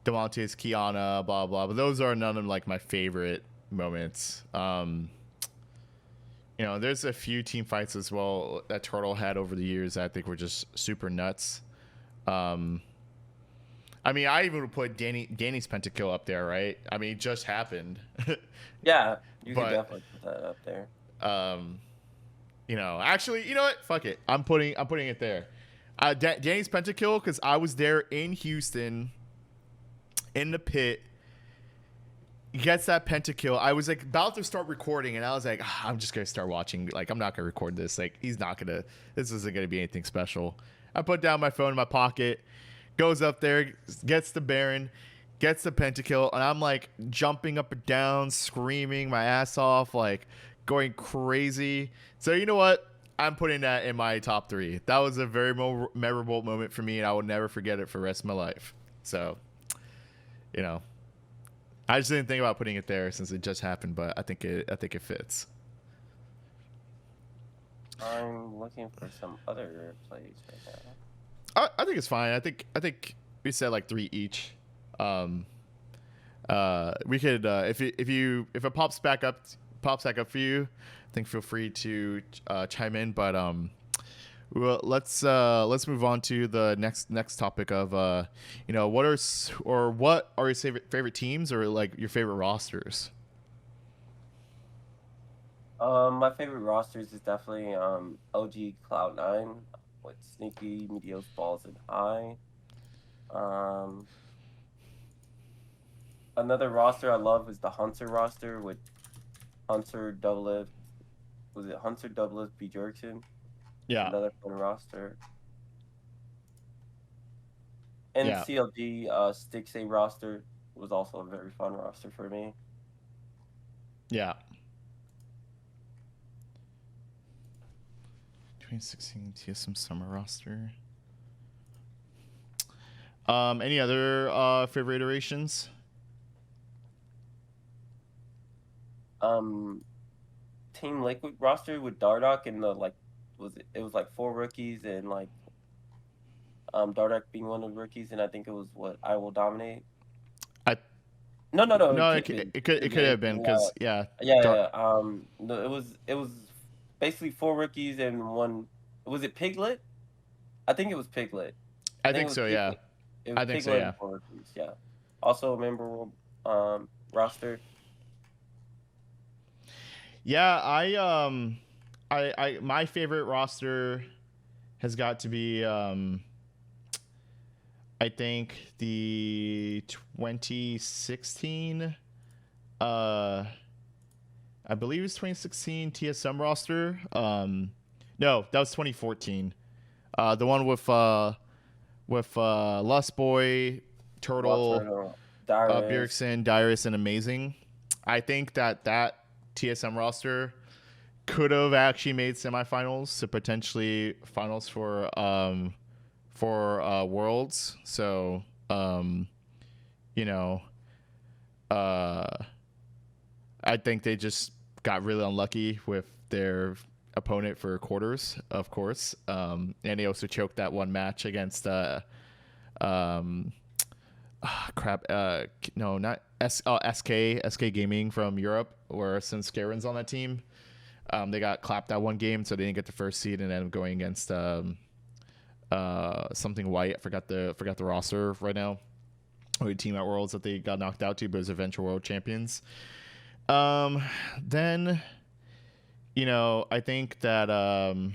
Demontes, Kiana, blah blah. But those are none of like my favorite moments. You know, there's a few team fights as well that Turtle had over the years that I think were just super nuts. I mean, I even would put Danny's pentakill up there, right? I mean, it just happened. Yeah, you could But definitely put that up there. you know, actually, you know what? Fuck it. I'm putting it there. Danny's pentakill, because I was there in Houston, in the pit. He gets that pentakill. I was like about to start recording, and I was like, I'm just gonna start watching. Like, I'm not gonna record this. Like, he's not gonna. This isn't gonna be anything special. I put down my phone in my pocket, goes up there, gets the Baron, gets the pentakill, and I'm like jumping up and down, screaming my ass off, like going crazy. So you know what? I'm putting that in my top 3. That was a very memorable moment for me, and I will never forget it for the rest of my life. So, you know. I just didn't think about putting it there since it just happened, but I think it fits. I'm looking for some other plays right now. I think it's fine. I think we said like 3 each. We could if it pops back up for you, I think feel free to chime in. But well, let's move on to the next topic of you know, what are your favorite teams or like your favorite rosters? My favorite rosters is definitely OG Cloud9 with Sneaky, Meteos, Balls, and High. Um, Another roster I love is the Hunter roster with Hunter Double F. Was it Hunter Double F B Jerkson? Yeah, Another fun roster. And yeah. CLG Stix A roster was also a very fun roster for me. Yeah. 2016 TSM summer roster. Any other favorite iterations? Team Liquid roster with Dardoch and the like it was like 4 rookies and like Dardoch being one of the rookies, and I think it was what I Will Dominate. I No, no, it could it could have been because yeah, No, it was basically 4 rookies and one. Was it Piglet? I think it was Piglet. I I think it think was so. Yeah, Piglet. It was I think so. Piglet Yeah, and 4 rookies. Yeah. Also a memorable roster. yeah. I my favorite roster has got to be I think the 2016 I believe it was 2016 TSM roster. No, that was 2014. The one with Lust Boy, Turtle, Walter, Darius. Bjergsen, Dyrus, and Amazing. I think that TSM roster could have actually made semifinals to potentially finals for Worlds. So you know, I think they just got really unlucky with their opponent for quarters, of course. And they also choked that one match against crap. No, not SK Gaming from Europe, or since Garen's on that team. They got clapped that one game, so they didn't get the first seed, and ended up going against something white. I forgot the roster right now. Or the team at Worlds that they got knocked out to, but it was eventual world champions. Then, I think that the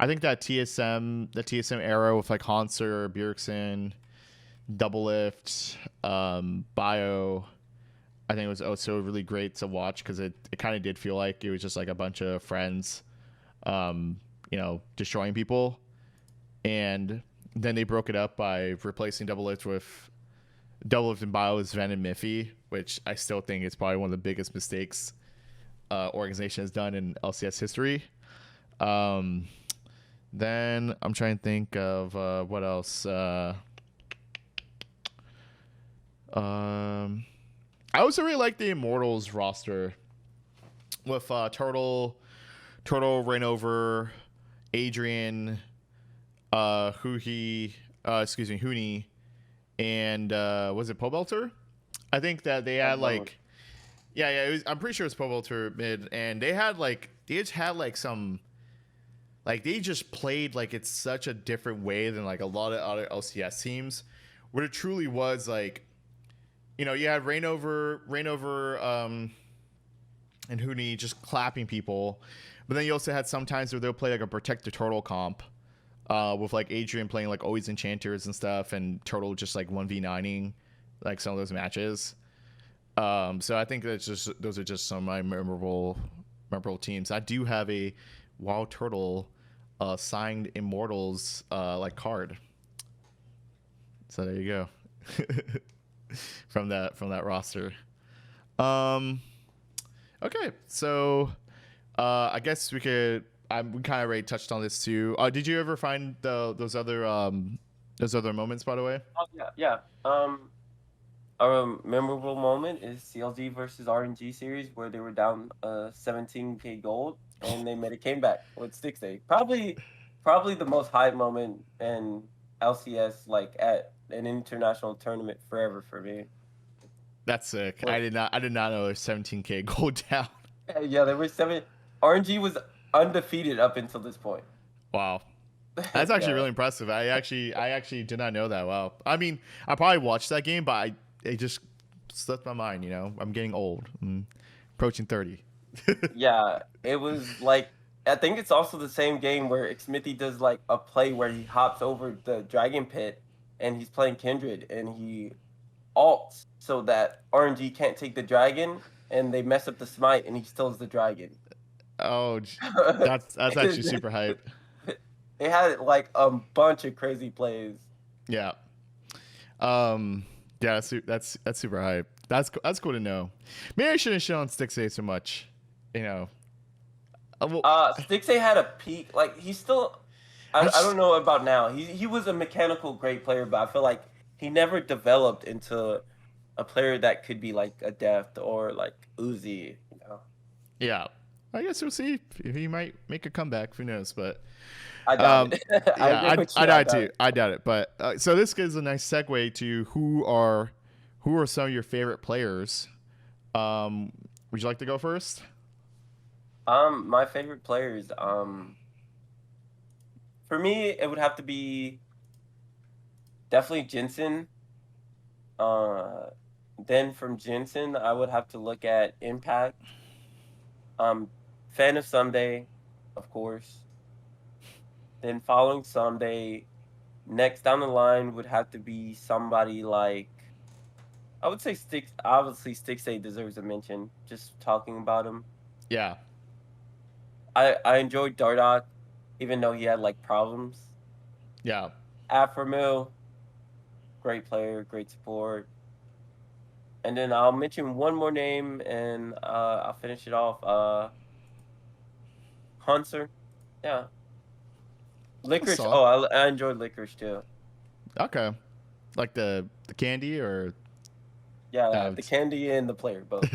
TSM era with like Hanser, Bjergsen, Doublelift, Bio, I think it was also really great to watch because it kind of did feel like it was just like a bunch of friends, destroying people. And then they broke it up by replacing Doublelift and Bio with Sven and Miffy, which I still think is probably one of the biggest mistakes organization has done in LCS history. Then I'm trying to think of what else. I also really like the Immortals roster with Turtle, Rainover, Adrian, Huni, and was it Pobelter? I think that they had like, I'm pretty sure it was Pobelter mid, and they just played like it's such a different way than like a lot of other LCS teams, where it truly was like, you had Rainover, and Huni just clapping people, but then you also had sometimes where they'll play like a Protect the Turtle comp, with like Adrian playing like always enchanters and stuff, and Turtle just like 1v9ing like some of those matches. So I think those are just some of my memorable teams. I do have a Wild Turtle signed Immortals like card. So there you go. from that roster. Okay, so I guess we could. We kind of already touched on this too. Did you ever find those other moments, by the way? Oh yeah. A memorable moment is CLG versus RNG series where they were down 17k gold and they made a comeback with Stixay. Probably the most hype moment in LCS, like at an international tournament forever for me. That's sick. I did not know there was 17k gold down. Yeah, there were 7. RNG was undefeated up until this point. Wow. That's actually really impressive. I actually did not know that. Wow. I mean, I probably watched that game, but it just slipped my mind. I'm getting old. I'm approaching 30. Yeah, it was like, I think it's also the same game where Smithy does like a play where he hops over the dragon pit and he's playing Kindred and he ults so that RNG can't take the dragon and they mess up the smite and he steals the dragon. Oh, that's actually super hype. They had like a bunch of crazy plays. Yeah. Yeah, that's super hype. That's cool to know. Maybe I shouldn't show on Stixay so much. Stixay had a peak. Like he's still. I don't know about now. He was a mechanical great player, but I feel like he never developed into a player that could be like a Deft or like Uzi. Yeah, I guess we'll see if he might make a comeback. Who knows? But I doubt it. I doubt it. But so this gives a nice segue to who are some of your favorite players. Would you like to go first? My favorite players. For me, it would have to be definitely Jensen. Then from Jensen, I would have to look at Impact. Fan of Someday, of course. Then following Someday, next down the line would have to be somebody like, I would say obviously Stixay deserves a mention, just talking about him. Yeah. I enjoyed Dardoch, even though he had like problems. Yeah. Afromil, great player, great support. And then I'll mention one more name and I'll finish it off. Hanser. Yeah. Licorice. Oh, I enjoyed Licorice too. Okay. Like the candy or? Yeah, the candy and the player both.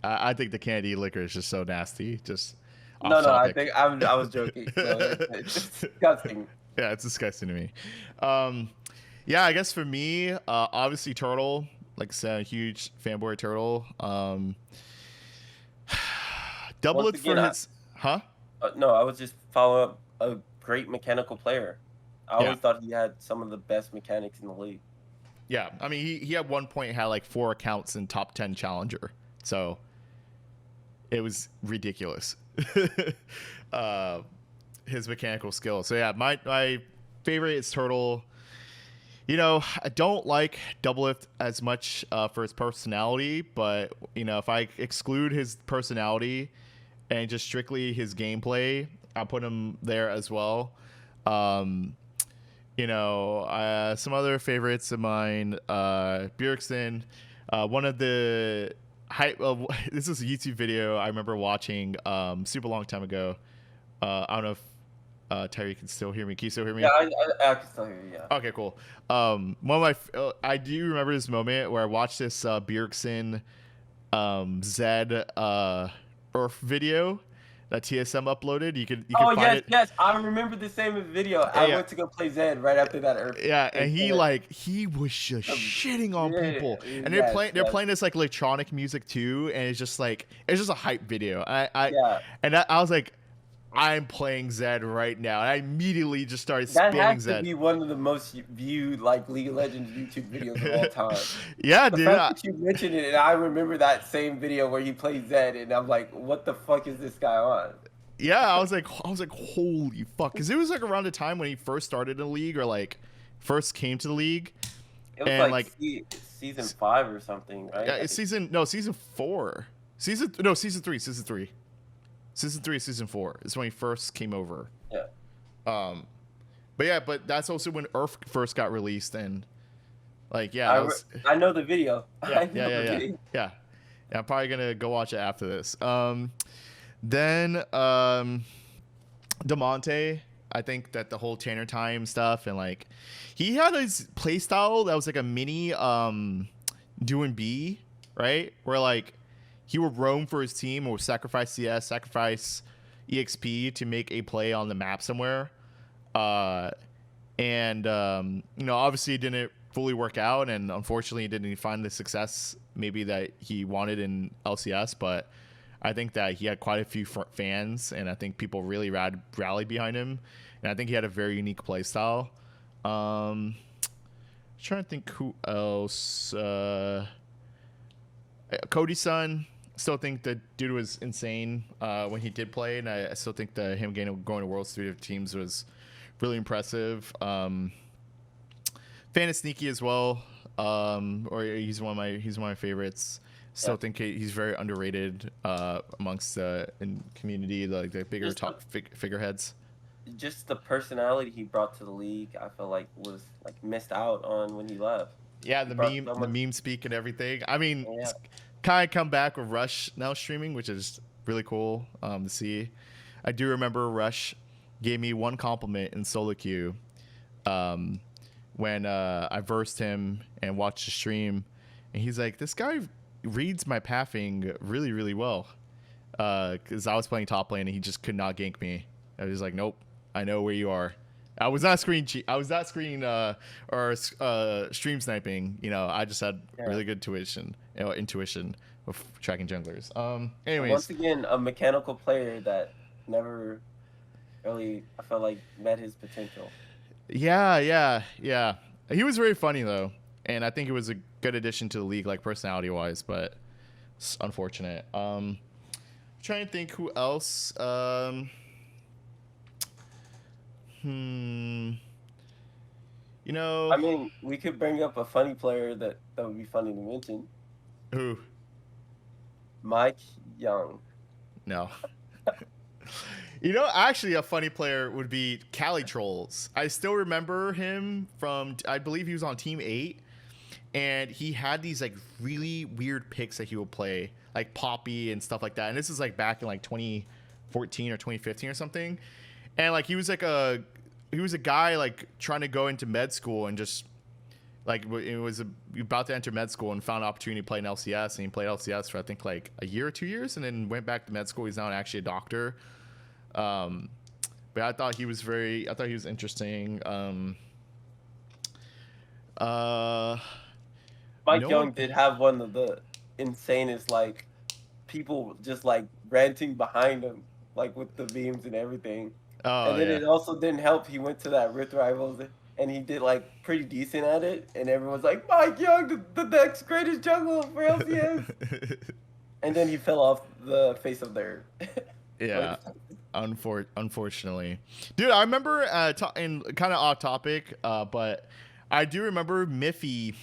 I think the candy Licorice is so nasty. Just no, I think I was joking. So it's disgusting. Yeah, it's disgusting to me. Yeah, I guess for me, obviously Turtle. Like I said, a huge fanboy of Turtle. Double Once it for again, his, huh? no, I was just following up a great mechanical player. I Yeah, always thought he had some of the best mechanics in the league. yeah. I mean, he at one point had like 4 accounts in top 10 challenger, so it was ridiculous. uh, his mechanical skill. So yeah, my favorite is Turtle. You know, I don't like Doublelift as much for his personality, but you know, if I exclude his personality and just strictly his gameplay, I'll put him there as well. Um, you know, some other favorites of mine, Bjergsen, one of the this is a YouTube video I remember watching super long time ago. I don't know if Tyree can still hear me. Can you still hear Yeah, me? I can still hear you. Yeah. Okay, cool. One of I do remember this moment where I watched this Bjergsen Zed Earth video that TSM uploaded. You Oh could find yes, it. yes, I remember the same video. I Yeah, went to go play Zed right after that Earth. yeah, They and said it. he was just shitting on Yeah, people, and yes, they're yes, playing this like electronic music too, and it's just a hype video. yeah. I was like, I'm playing Zed right now, and I immediately just started That spamming has to Zed. be one of the most viewed like League of Legends YouTube videos of all time. Yeah, The dude. fact that you mentioned it, and I remember that same video where he plays Zed, and I'm like, what the fuck is this guy on? Yeah, I was like, holy fuck, because it was like around the time when he first started in the league or like first came to the league, It was and like like season 5 or something, right? yeah, it's season 4, season 3, season 4 is when he first came over. Yeah. But yeah, but that's also when Earth first got released, and like yeah, that was, I know the video. yeah, I know the video. yeah. I'm probably gonna go watch it after this. Then Demonte, I think that the whole Tanner time stuff and like he had his play style that was like a mini doing B, right? Where like he would roam for his team or sacrifice CS, sacrifice EXP to make a play on the map somewhere. And you know, obviously it didn't fully work out, and unfortunately he didn't find the success maybe that he wanted in LCS, but I think that he had quite a few fans, and I think people really rallied behind him, and I think he had a very unique play style. Trying to think who else. Cody's son. Still think the dude was insane when he did play, and I still think that him going to Worlds 3 of teams was really impressive. Fan is sneaky as well, or he's one of my favorites. Still think he's very underrated amongst in community, like the bigger top figureheads. Just the personality he brought to the league, I feel like was like missed out on when he left. Yeah, the meme speak and everything. I mean, Yeah. kind of come back with Rush now streaming, which is really cool to see. I do remember Rush gave me one compliment in solo queue when I versed him and watched the stream, and he's like, "This guy reads my pathing really, really well." Because I was playing top lane and he just could not gank me. I was like, "Nope, I know where you are." I was not screen stream sniping. You know, I just had really good intuition of tracking junglers. Anyways, Once again, a mechanical player that never really, I felt like, met his potential. Yeah. He was very funny though, and I think it was a good addition to the league, like personality wise. But it's unfortunate. Trying to think who else. You know, I mean, we could bring up a funny player that would be funny to mention. who? Mike Young. No. You know, actually, a funny player would be Cali Trolls. I still remember him from, I believe he was on Team 8, and he had these like really weird picks that he would play, like Poppy and stuff like that. And this is like back in like 2014 or 2015 or something. And like he was a guy like trying to go into med school and just like it was about to enter med school and found an opportunity to play in LCS, and he played LCS for I think like a year or 2 years, and then went back to med school. He's now actually a doctor. But I thought he was interesting. Uh, Mike no one. Young did have one of the insanest like people just like ranting behind him, like with the memes and everything. Oh And then yeah. it also didn't help. He went to that Rift Rivals and he did like pretty decent at it. And everyone's like, Mike Young, the next greatest jungle for LCS. And then he fell off the face of the earth. Yeah. But Unfortunately, dude, I remember and kind of off topic, but I do remember Miffy,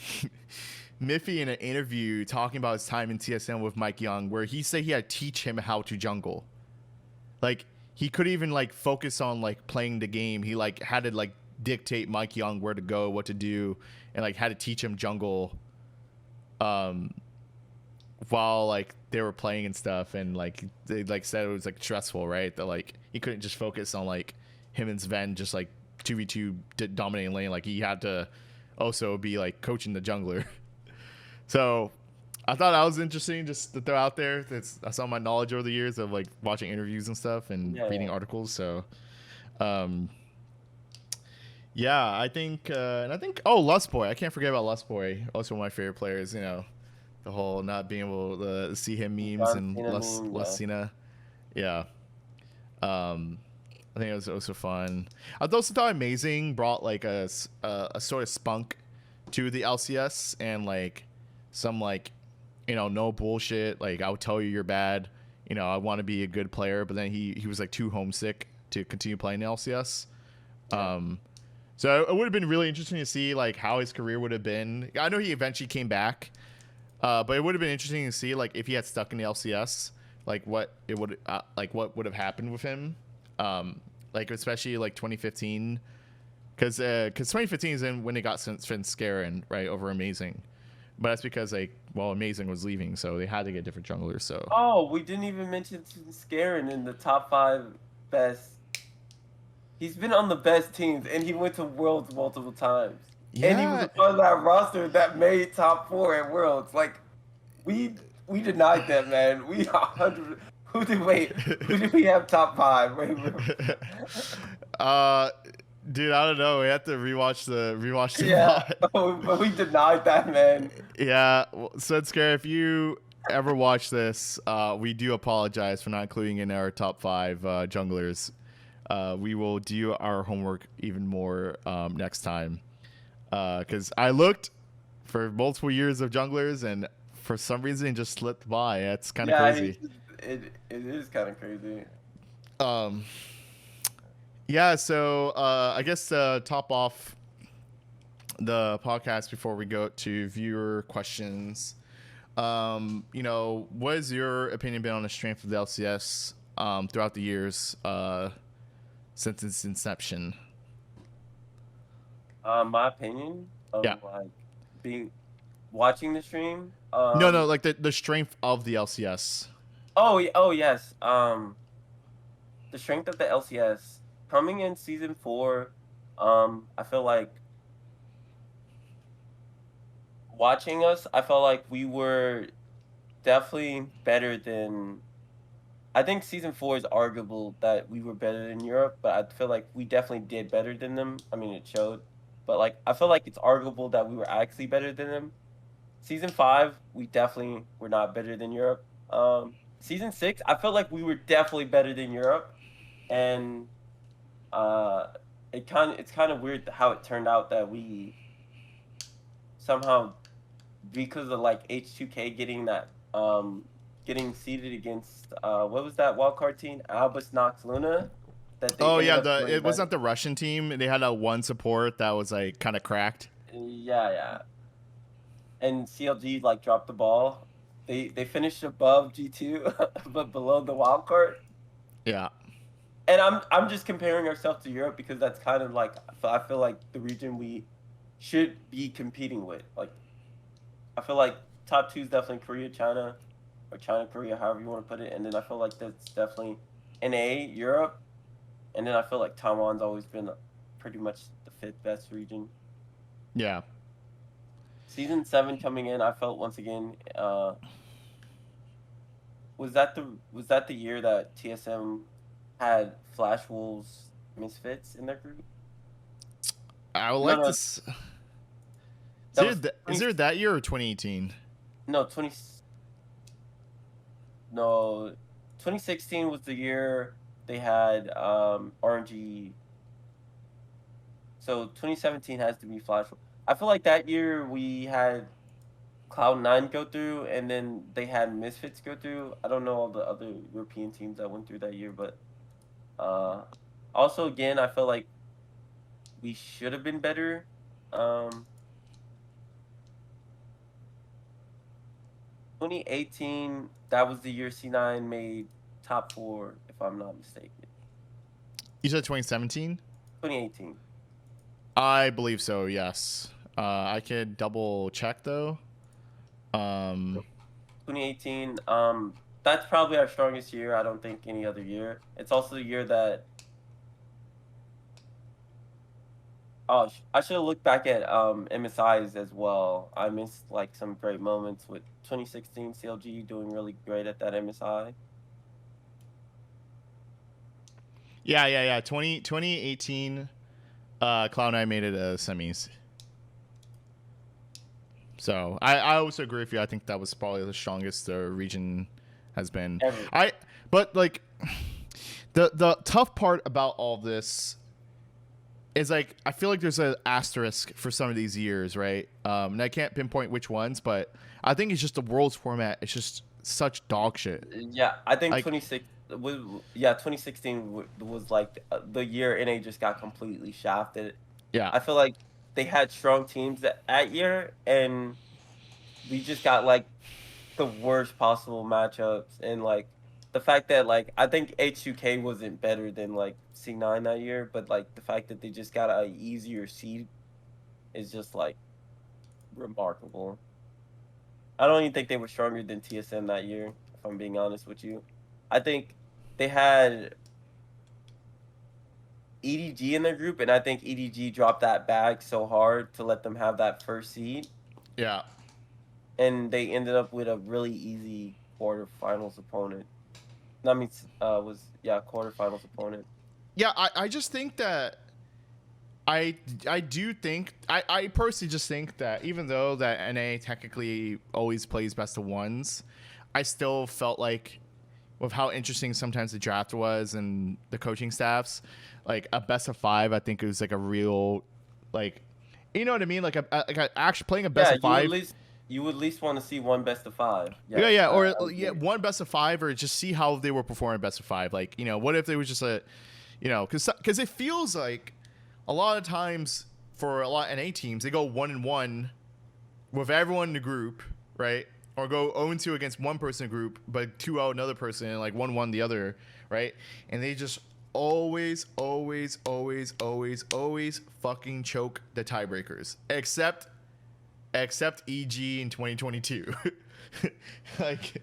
Miffy in an interview talking about his time in TSM with Mike Young, where he said he had to teach him how to jungle. Like he could even like focus on like playing the game. He like had to like dictate Mike Young where to go, what to do, and like had to teach him jungle. Um, while like they were playing and stuff, and like they like said it was like stressful, right? That like he couldn't just focus on like him and Sven just like 2v2 dominating lane. Like he had to also be like coaching the jungler. So I thought that was interesting just to throw out there. That's some of my knowledge over the years of like watching interviews and stuff and yeah, reading articles. So um yeah, I think and I think Lust Boy. I can't forget about Lust Boy. Also one of my favorite players, you know. The whole not being able to see him memes John and Cena meme, less yeah. Cena. Yeah. I think it was also fun. I also thought Amazing brought like a sort of spunk to the LCS and like some like, you know, no bullshit. Like I'll tell you you're bad. You know, I want to be a good player, but then he was like too homesick to continue playing the LCS. Yeah. So it would have been really interesting to see like how his career would have been. I know he eventually came back, but it would have been interesting to see like if he had stuck in the LCS, like what would have happened with him, like especially like 2015, because 2015 is when they got Sven Santorin right over Amazing, but that's because like Amazing was leaving, so they had to get different junglers. So Oh, we didn't even mention Scarin in the top 5 best. He's been on the best teams, and he went to Worlds multiple times. And he was yeah, a part of that roster that made top 4 at Worlds. Like we denied that, man. We 100. Who did wait? Who did we have top 5? Wait, uh, dude, I don't know. We have to rewatch the yeah, VOD. but we denied that, man. Yeah, Svenskar, if you ever watch this, we do apologize for not including in our top 5 junglers. We will do our homework even more next time. Because I looked for multiple years of junglers, and for some reason it just slipped by. It's kind of Yeah, crazy. it is kind of crazy. Um, yeah, so I guess to top off the podcast before we go to viewer questions, you know, what has your opinion been on the strength of the LCS throughout the years since its inception? My opinion Yeah. of like being watching the stream. No, like the strength of the LCS. Oh yes. The strength of the LCS coming in season 4. I feel like watching us. I felt like we were definitely better than. I think season 4 is arguable that we were better than Europe, but I feel like we definitely did better than them. I mean, it showed, but like I feel like it's arguable that we were actually better than them. Season 5, we definitely were not better than Europe. Season 6, I felt like we were definitely better than Europe, and uh, it's kind of weird how it turned out that we somehow, because of like H2K getting seeded against what was that wildcard team, Albus Nox Luna, that they Oh ended yeah, up doing it was better. not the Russian team. They had a one support that was like kind of cracked. Yeah, yeah. And CLG like dropped the ball. They finished above G2 but below the wild card. Yeah. And I'm just comparing ourselves to Europe because that's kind of like I feel like the region we should be competing with. Like I feel like top 2 is definitely Korea, China, or China, Korea, however you want to put it. And then I feel like that's definitely NA, Europe. And then I feel like Taiwan's always been pretty much the 5th best region. Yeah. Season 7 coming in, I felt once again, was that the year that TSM had Flash Wolves Misfits in their group? I would No, like to. no, That was Is 20, there that year or 2018? no 20 no 2016 was the year they had RNG. So 2017 has to be Flash. I feel like that year we had Cloud9 go through, and then they had Misfits go through. I don't know all the other European teams that went through that year, but uh, also again, I feel like we should have been better. Um, 2018, that was the year C9 made top four, if I'm not mistaken. You said 2017. 2018. I believe so. Yes. I could double check though. 2018. That's probably our strongest year. I don't think any other year. It's also the year that. Oh, I should have looked back at MSIs as well. I missed like some great moments with 2016 CLG doing really great at that MSI. Yeah. 2018. Cloud9 made it semis. So I also agree with you. I think that was probably the strongest the region has been. Ever. But like the tough part about all this is like I feel like there's an asterisk for some of these years, right? And I can't pinpoint which ones, but I think it's just the world's format. It's just such dog shit. Yeah, I think Like 2016 was like the year NA just got completely shafted. yeah, I feel like they had strong teams that year, and we just got like the worst possible matchups. And like the fact that like I think H2K wasn't better than like C9 that year, but like the fact that they just got a easier seed is just like remarkable. I don't even think they were stronger than TSM that year, if I'm being honest with you. I think they had EDG in their group, and I think EDG dropped that bag so hard to let them have that first seed, yeah. and they ended up with a really easy quarterfinals opponent. I mean, quarterfinals opponent. Yeah, I just think that I do think I personally just think that even though that NA technically always plays best of ones, I still felt like with how interesting sometimes the draft was and the coaching staffs, like a best of five, I think it was like a real, like, you know what I mean, like actually playing a best of five. You would at least want to see one best of five. Yeah, Yes, yeah, or agree. one best of five, or just see how they were performing best of five. Like, what if they was just because it feels like a lot of times for a lot of NA teams they go 1-1 with everyone in the group, right? Or go 0-2 against one person in the group, but 2-0 another person, and like 1-1 the other, right? And they just always fucking choke the tiebreakers, except EG in 2022. Like,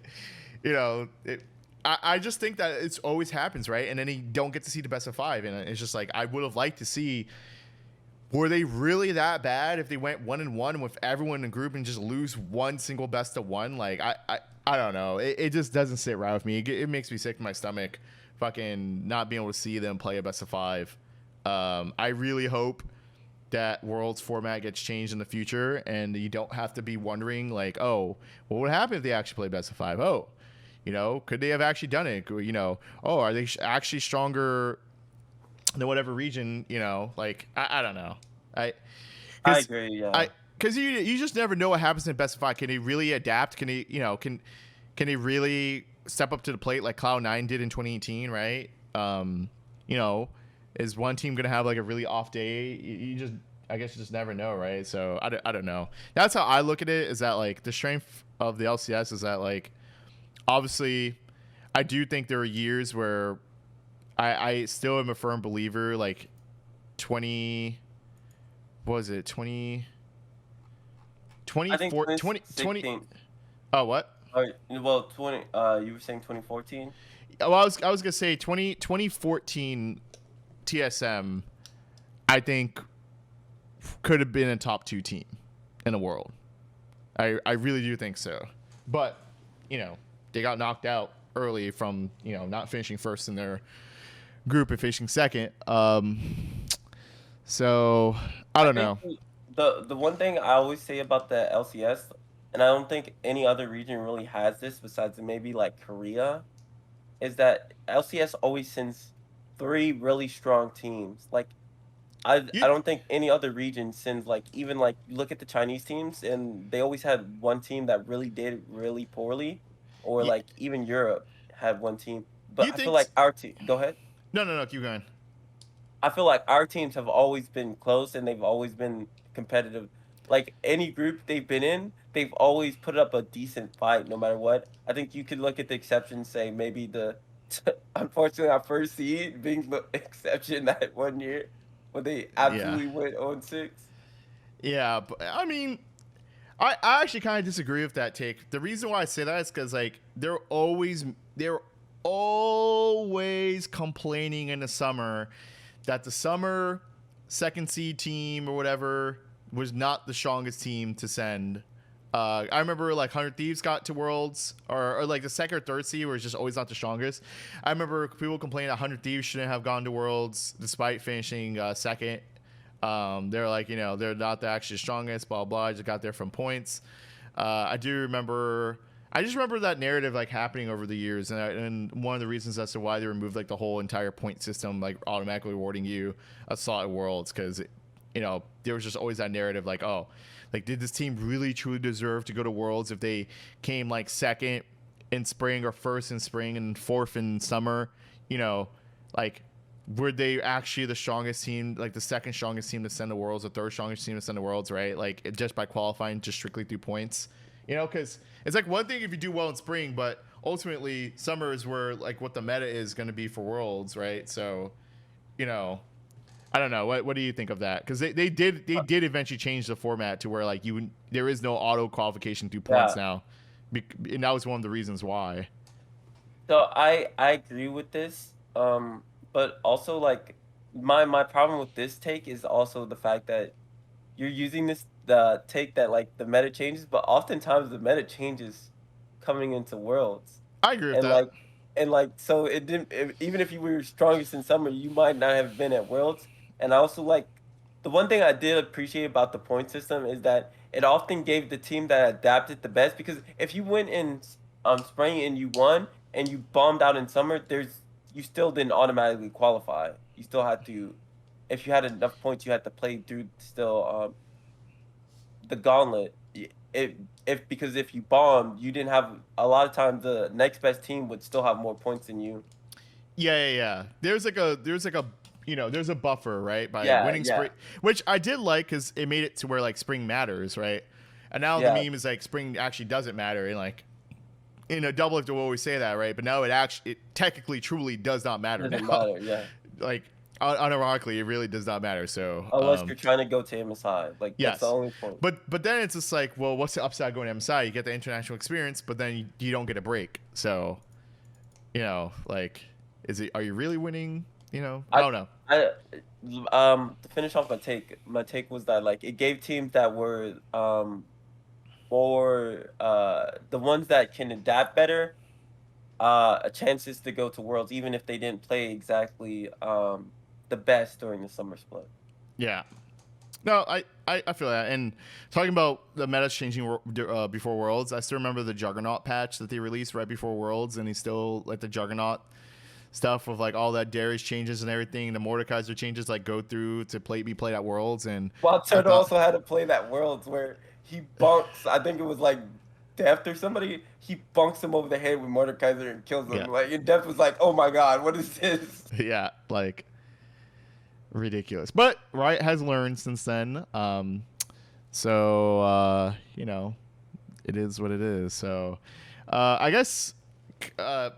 I just think that it's always happens, right? And then you don't get to see the best of five, and it's just like I would have liked to see. Were they really that bad if they went 1-1 with everyone in the group and just lose one single best of one? Like I don't know. It just doesn't sit right with me. It makes me sick to my stomach, fucking not being able to see them play a best of five. I really hope that Worlds format gets changed in the future, and you don't have to be wondering like, oh, what would happen if they actually play best of five? Oh, could they have actually done it? Oh, are they actually stronger than whatever region? Like I don't know. I agree. Yeah. Because you just never know what happens in best of five. Can he really adapt? Can he can he really step up to the plate like Cloud9 did in 2018? Right. Is one team gonna have like a really off day? I guess you just never know, right? So I don't know. That's how I look at it. Is that like the strength of the LCS is that like obviously I do think there are years where I still am a firm believer like 20 what was it 20 I think 20 oh what well 20 you were saying 2014. Well, I was gonna say 2014 TSM I think could have been a top 2 team in the world. I really do think so, but they got knocked out early from not finishing first in their group and finishing second. So I don't know. The one thing I always say about the LCS, and I don't think any other region really has this besides maybe like Korea, is that LCS always sends three really strong teams. Like I You don't think any other region sends like even like you look at the Chinese teams and they always had one team that really did really poorly, or you, like even Europe had one team. But you I feel think? like our team. Go ahead. No. Keep going. I feel like our teams have always been close and they've always been competitive. Like any group they've been in, they've always put up a decent fight no matter what. I think you could look at the exceptions, say maybe the unfortunately our first seed being the exception that one year when they Yeah. absolutely went on 6. Yeah, but I mean, I actually kind of disagree with that take. The reason why I say that is because like they're always complaining in the summer that the summer second seed team or whatever was not the strongest team to send. I remember like 100 Thieves got to Worlds, or like the second or third seed was just always not the strongest. I remember people complaining that 100 Thieves shouldn't have gone to Worlds despite finishing second. They're like, they're not the actually strongest, blah, blah. I just got there from points. I do remember. I just remember that narrative like happening over the years, and one of the reasons as to why they removed like the whole entire point system, like automatically rewarding you a slot at Worlds, because there was just always that narrative like, oh, like did this team really truly deserve to go to Worlds if they came like second in spring or first in spring and fourth in summer, like were they actually the strongest team, like the second strongest team to send the Worlds, the third strongest team to send the Worlds, right? Like just by qualifying just strictly through points, because it's like one thing if you do well in spring, but ultimately summer is where like what the meta is going to be for Worlds, right? So, you know, I don't know. What do you think of that? Because they did eventually change the format to where like there is no auto qualification through points Yeah. now, and that was one of the reasons why. So I agree with this. But also like my problem with this take is also the fact that you're using this the take that like the meta changes, but oftentimes the meta changes coming into Worlds. I agree with And that. like so it didn't even if you were strongest in summer, you might not have been at Worlds. And I also like the one thing I did appreciate about the point system is that it often gave the team that adapted the best, because if you went in spring and you won and you bombed out in summer, you still didn't automatically qualify. You still had to, if you had enough points, you had to play through still the gauntlet. If because if you bombed, you didn't have a lot of times the next best team would still have more points than you. Yeah. There's a buffer, right? By Yeah, winning yeah, spring, which I did like because it made it to where like spring matters, right? And now the yeah. meme is like spring actually doesn't matter, and like double lift will always say that, right? But now it technically truly does not It matter doesn't now. matter. Yeah, Like unironically, it really does not matter. So unless you're trying to go to MSI, like that's the yes, only point. but then it's just like, well, what's the upside going to MSI? You get the international experience, but then you don't get a break. So like, are you really winning? I I don't know. I to finish off my take was that like it gave teams that were more the ones that can adapt better a chances to go to Worlds even if they didn't play exactly the best during the summer split. Yeah. No, I feel that. And talking about the meta changing before Worlds, I still remember the Juggernaut patch that they released right before Worlds, and he still like the Juggernaut stuff with like all that Darius changes and everything, the Mordekaiser changes like go through to be played at Worlds, and Well, I Turtle thought, also had to play that Worlds where he bunks. I think it was like Deft or somebody. He bunks him over the head with Mordekaiser and kills him. yeah, Like and Deft was like, "Oh my god, what is this?" yeah, like ridiculous. But Riot has learned since then. So it is what it is. So I guess uh,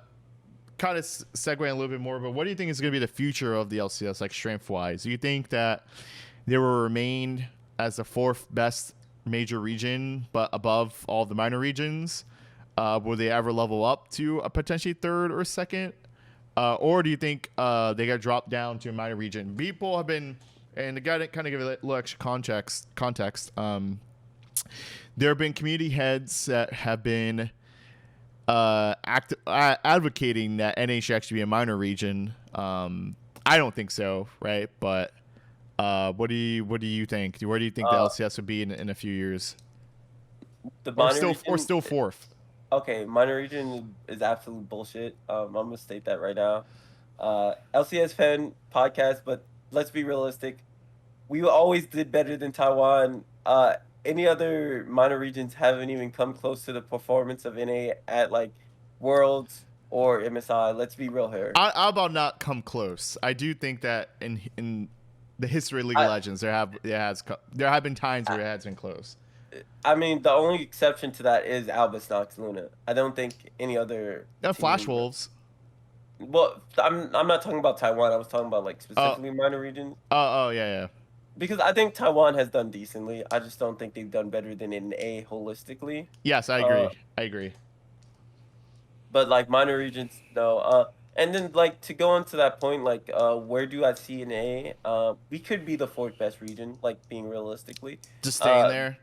kind of segue a little bit more, but what do you think is going to be the future of the LCS, like strength wise? Do you think that they will remain as the fourth best major region, but above all the minor regions? Will they ever level up to a potentially third or second? Or do you think they got dropped down to a minor region? People have been, and to kind of give a little extra context. There have been community heads that have been advocating that NA should actually be a minor region. I don't think so, right? But What do you think? Where do you think the Uh, LCS would be in a few years, the or minor still region, fourth? okay, minor region is absolute bullshit. I'm gonna state that right now. LCS fan podcast, but let's be realistic. We always did better than Taiwan. Any other minor regions haven't even come close to the performance of NA at like Worlds or MSI. Let's be real here. How about not come close? I do think that in the history of League of I, Legends, there have been times I where it has been close. I mean, the only exception to that is Albus Nox Luna. I don't think any other Flash team. Wolves. Well, I'm not talking about Taiwan. I was talking about like Oh, specifically minor regions oh, yeah, yeah. because I think Taiwan has done decently. I just don't think they've done better than in A holistically. Yes, I Uh, agree. I agree. but like minor regions, no. And then like to go on to that point, like where do I see an A? We could be the fourth best region, like being realistically. Just staying Uh, there.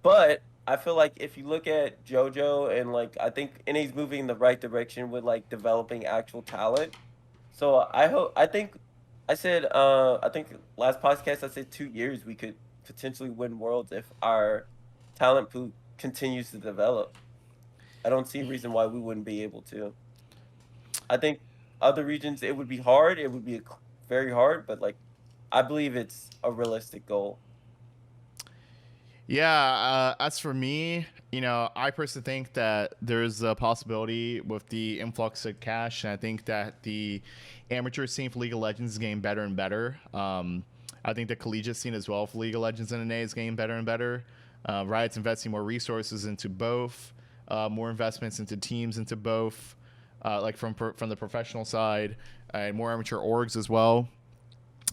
but I feel like if you look at JoJo and like I think NA's moving in the right direction with like developing actual talent. So I think I said I think last podcast I said 2 years we could potentially win worlds if our talent pool continues to develop. I don't see a reason why we wouldn't be able to. I think other regions it would be hard. It would be very hard, but like I believe it's a realistic goal. Yeah, as for me, I personally think that there's a possibility with the influx of cash, and I think that the amateur scene for League of Legends is getting better and better. I think the collegiate scene as well for League of Legends and NA is getting better and better. Riot's investing more resources into both, more investments into teams into both, like from the professional side, and more amateur orgs as well,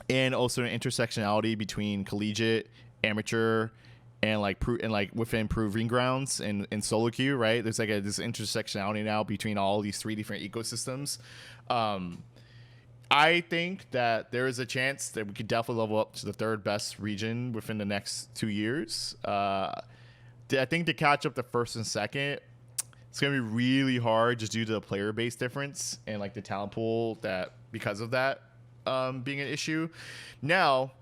and also an intersectionality between collegiate, amateur, and like within proving grounds and solo queue, right? There's like this intersectionality now between all these three different ecosystems. I think that there is a chance that we could definitely level up to the third best region within the next 2 years. I think to catch up the first and second, it's gonna be really hard just due to the player base difference and like the talent pool that because of that being an issue. Now,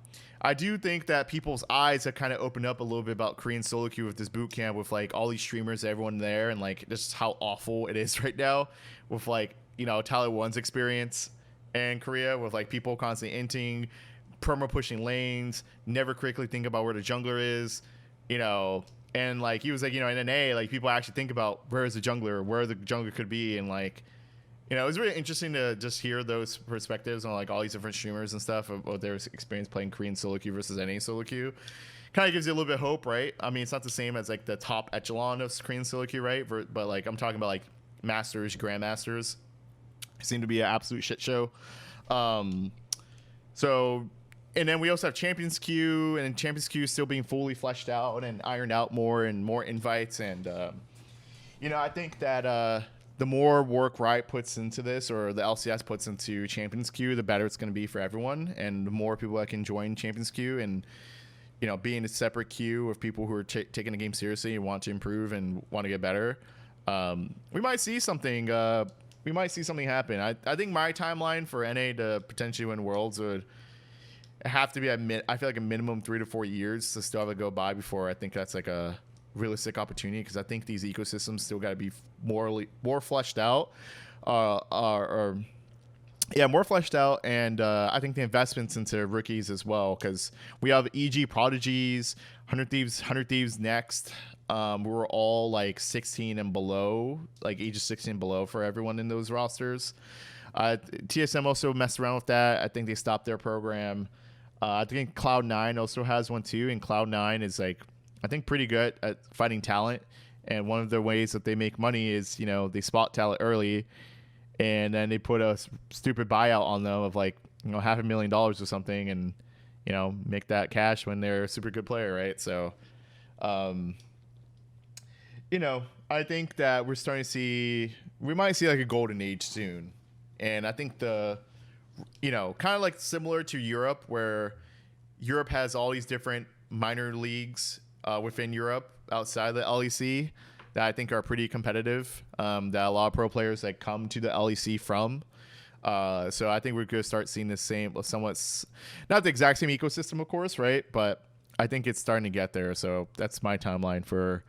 I do think that people's eyes have kind of opened up a little bit about Korean solo queue with this boot camp with like all these streamers, everyone there, and like just how awful it is right now with like Tyler One's experience in Korea with like people constantly inting, promo pushing lanes, never critically think about where the jungler is, you know. And like he was like, in NA, like people actually think about where is the jungler, where the jungler could be, and like it was really interesting to just hear those perspectives on like all these different streamers and stuff about their experience playing Korean solo queue versus NA solo queue. Kind of gives you a little bit of hope, right? I mean, it's not the same as like the top echelon of Korean solo queue, right? But like I'm talking about like masters, grandmasters, seem to be an absolute shit show. So, and then we also have Champions Queue, and Champions Queue still being fully fleshed out and ironed out more and more invites, and I think that the more work Riot puts into this, or the LCS puts into Champions Queue, the better it's going to be for everyone, and the more people that can join Champions Queue, and be in a separate queue of people who are taking the game seriously and want to improve and want to get better. We might see something. We might see something happen. I think my timeline for NA to potentially win Worlds would have to be I feel like a minimum 3 to 4 years to still have it go by before I think that's like a realistic opportunity, because I think these ecosystems still got to be more fleshed out, more fleshed out, and I think the investments into rookies as well, because we have EG Prodigies, 100 Thieves next. We're all like 16 and below, like ages 16 and below for everyone in those rosters. TSM also messed around with that. I think they stopped their program. I think Cloud9 also has one too, and Cloud9 is like, I think, pretty good at finding talent. And one of the ways that they make money is, they spot talent early, and then they put a stupid buyout on them of like, $500,000 or something, and, make that cash when they're a super good player, right? So, I think that we might see like a golden age soon. And I think kind of like similar to Europe, where Europe has all these different minor leagues within Europe outside the LEC that I think are pretty competitive, that a lot of pro players that come to the LEC from. So I think we're going to start seeing the same, not the exact same ecosystem, of course, right? But I think it's starting to get there. So that's my timeline for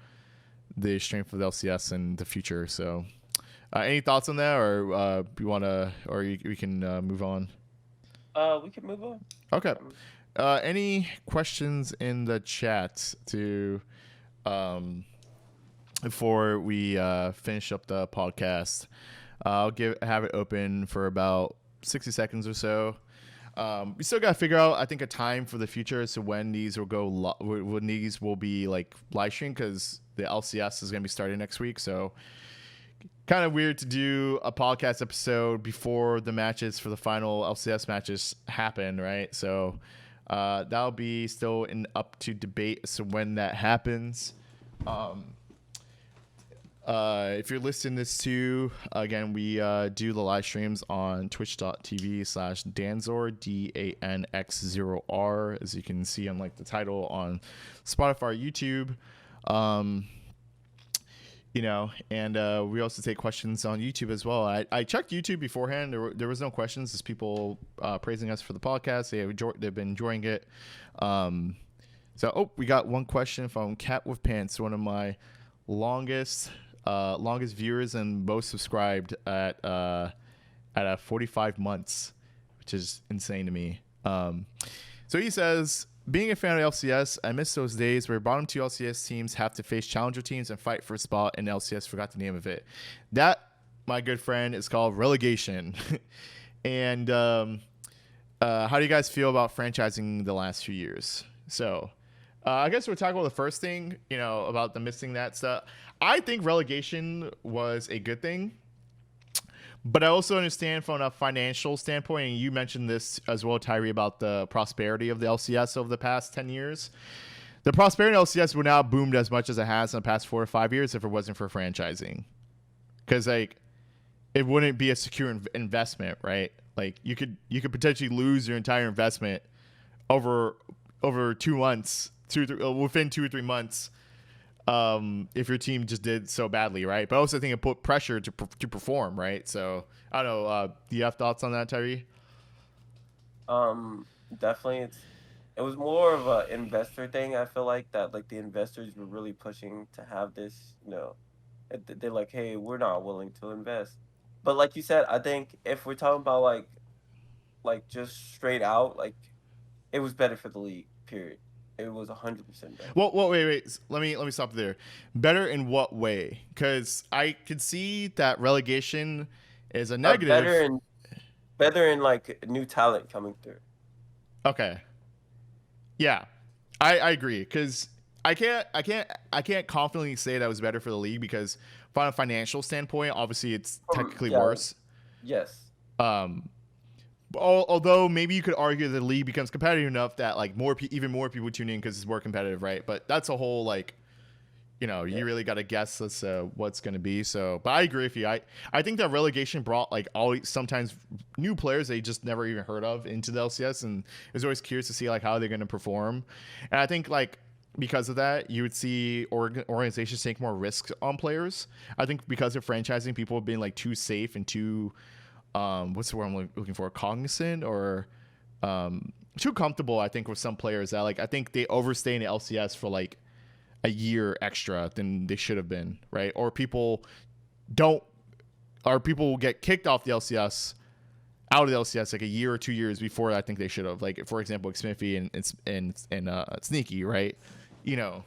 the strength of the LCS in the future. So any thoughts on that, or you want to, or we can move on? We can move on. Okay. Any questions in the chat to before we finish up the podcast? I'll have it open for about 60 seconds or so. We still got to figure out, I think, a time for the future as to when these will go, when these will be like live stream, because the LCS is going to be starting next week. So kind of weird to do a podcast episode before the matches for the final LCS matches happen, right? So that'll be still up to debate as to when that happens. If you're listening this to, again, we do the live streams on twitch.tv/Danx0r, DANX0R, as you can see on like the title on Spotify, YouTube. And we also take questions on YouTube as well. I checked YouTube beforehand. There was no questions. Just people praising us for the podcast. They've been enjoying it. We got one question from Cat with Pants, one of my longest viewers and most subscribed at 45 months, which is insane to me. So he says, being a fan of LCS, I miss those days where bottom 2 LCS teams have to face challenger teams and fight for a spot in LCS. Forgot the name of it. That, my good friend, is called relegation. And how do you guys feel about franchising the last few years? So I guess we'll talk about the first thing, about the missing that stuff. I think relegation was a good thing. But I also understand from a financial standpoint, and you mentioned this as well, Tyree, about the prosperity of the LCS over the past 10 years. The prosperity of LCS would not have boomed as much as it has in the past 4 or 5 years if it wasn't for franchising. Because, it wouldn't be a secure investment, right? You could potentially lose your entire investment over 2 months, within 2 or 3 months, if your team just did so badly, right? But I also think it put pressure to perform, right? So I don't know. Do you have thoughts on that, Tyree? Definitely. It was more of an investor thing. I feel like that, the investors were really pushing to have this. They're like, hey, we're not willing to invest. But like you said, I think if we're talking about just straight out, it was better for the league. Period. It was 100% better. Well, wait. Let me stop there. Better in what way? Because I could see that relegation is a negative. Better in new talent coming through. Okay. Yeah, I agree. Because I can't confidently say that was better for the league, because from a financial standpoint, obviously it's technically worse. Yes. Although maybe you could argue the league becomes competitive enough that even more people tune in because it's more competitive, right? But that's a whole you really got to guess as what's going to be. So, but I agree with you. I think that relegation brought sometimes new players they just never even heard of into the LCS, and it was always curious to see how they're going to perform. And I think because of that, you would see organizations take more risks on players. I think because of franchising, people have been too safe and too what's the word I'm looking for? Cognizant or too comfortable, I think, with some players that I think they overstay in the LCS for a year extra than they should have been, right? Or people will get kicked off the LCS, out of the LCS a year or 2 years before I think they should have. For example, Xmiffy and Sneaky, right? Because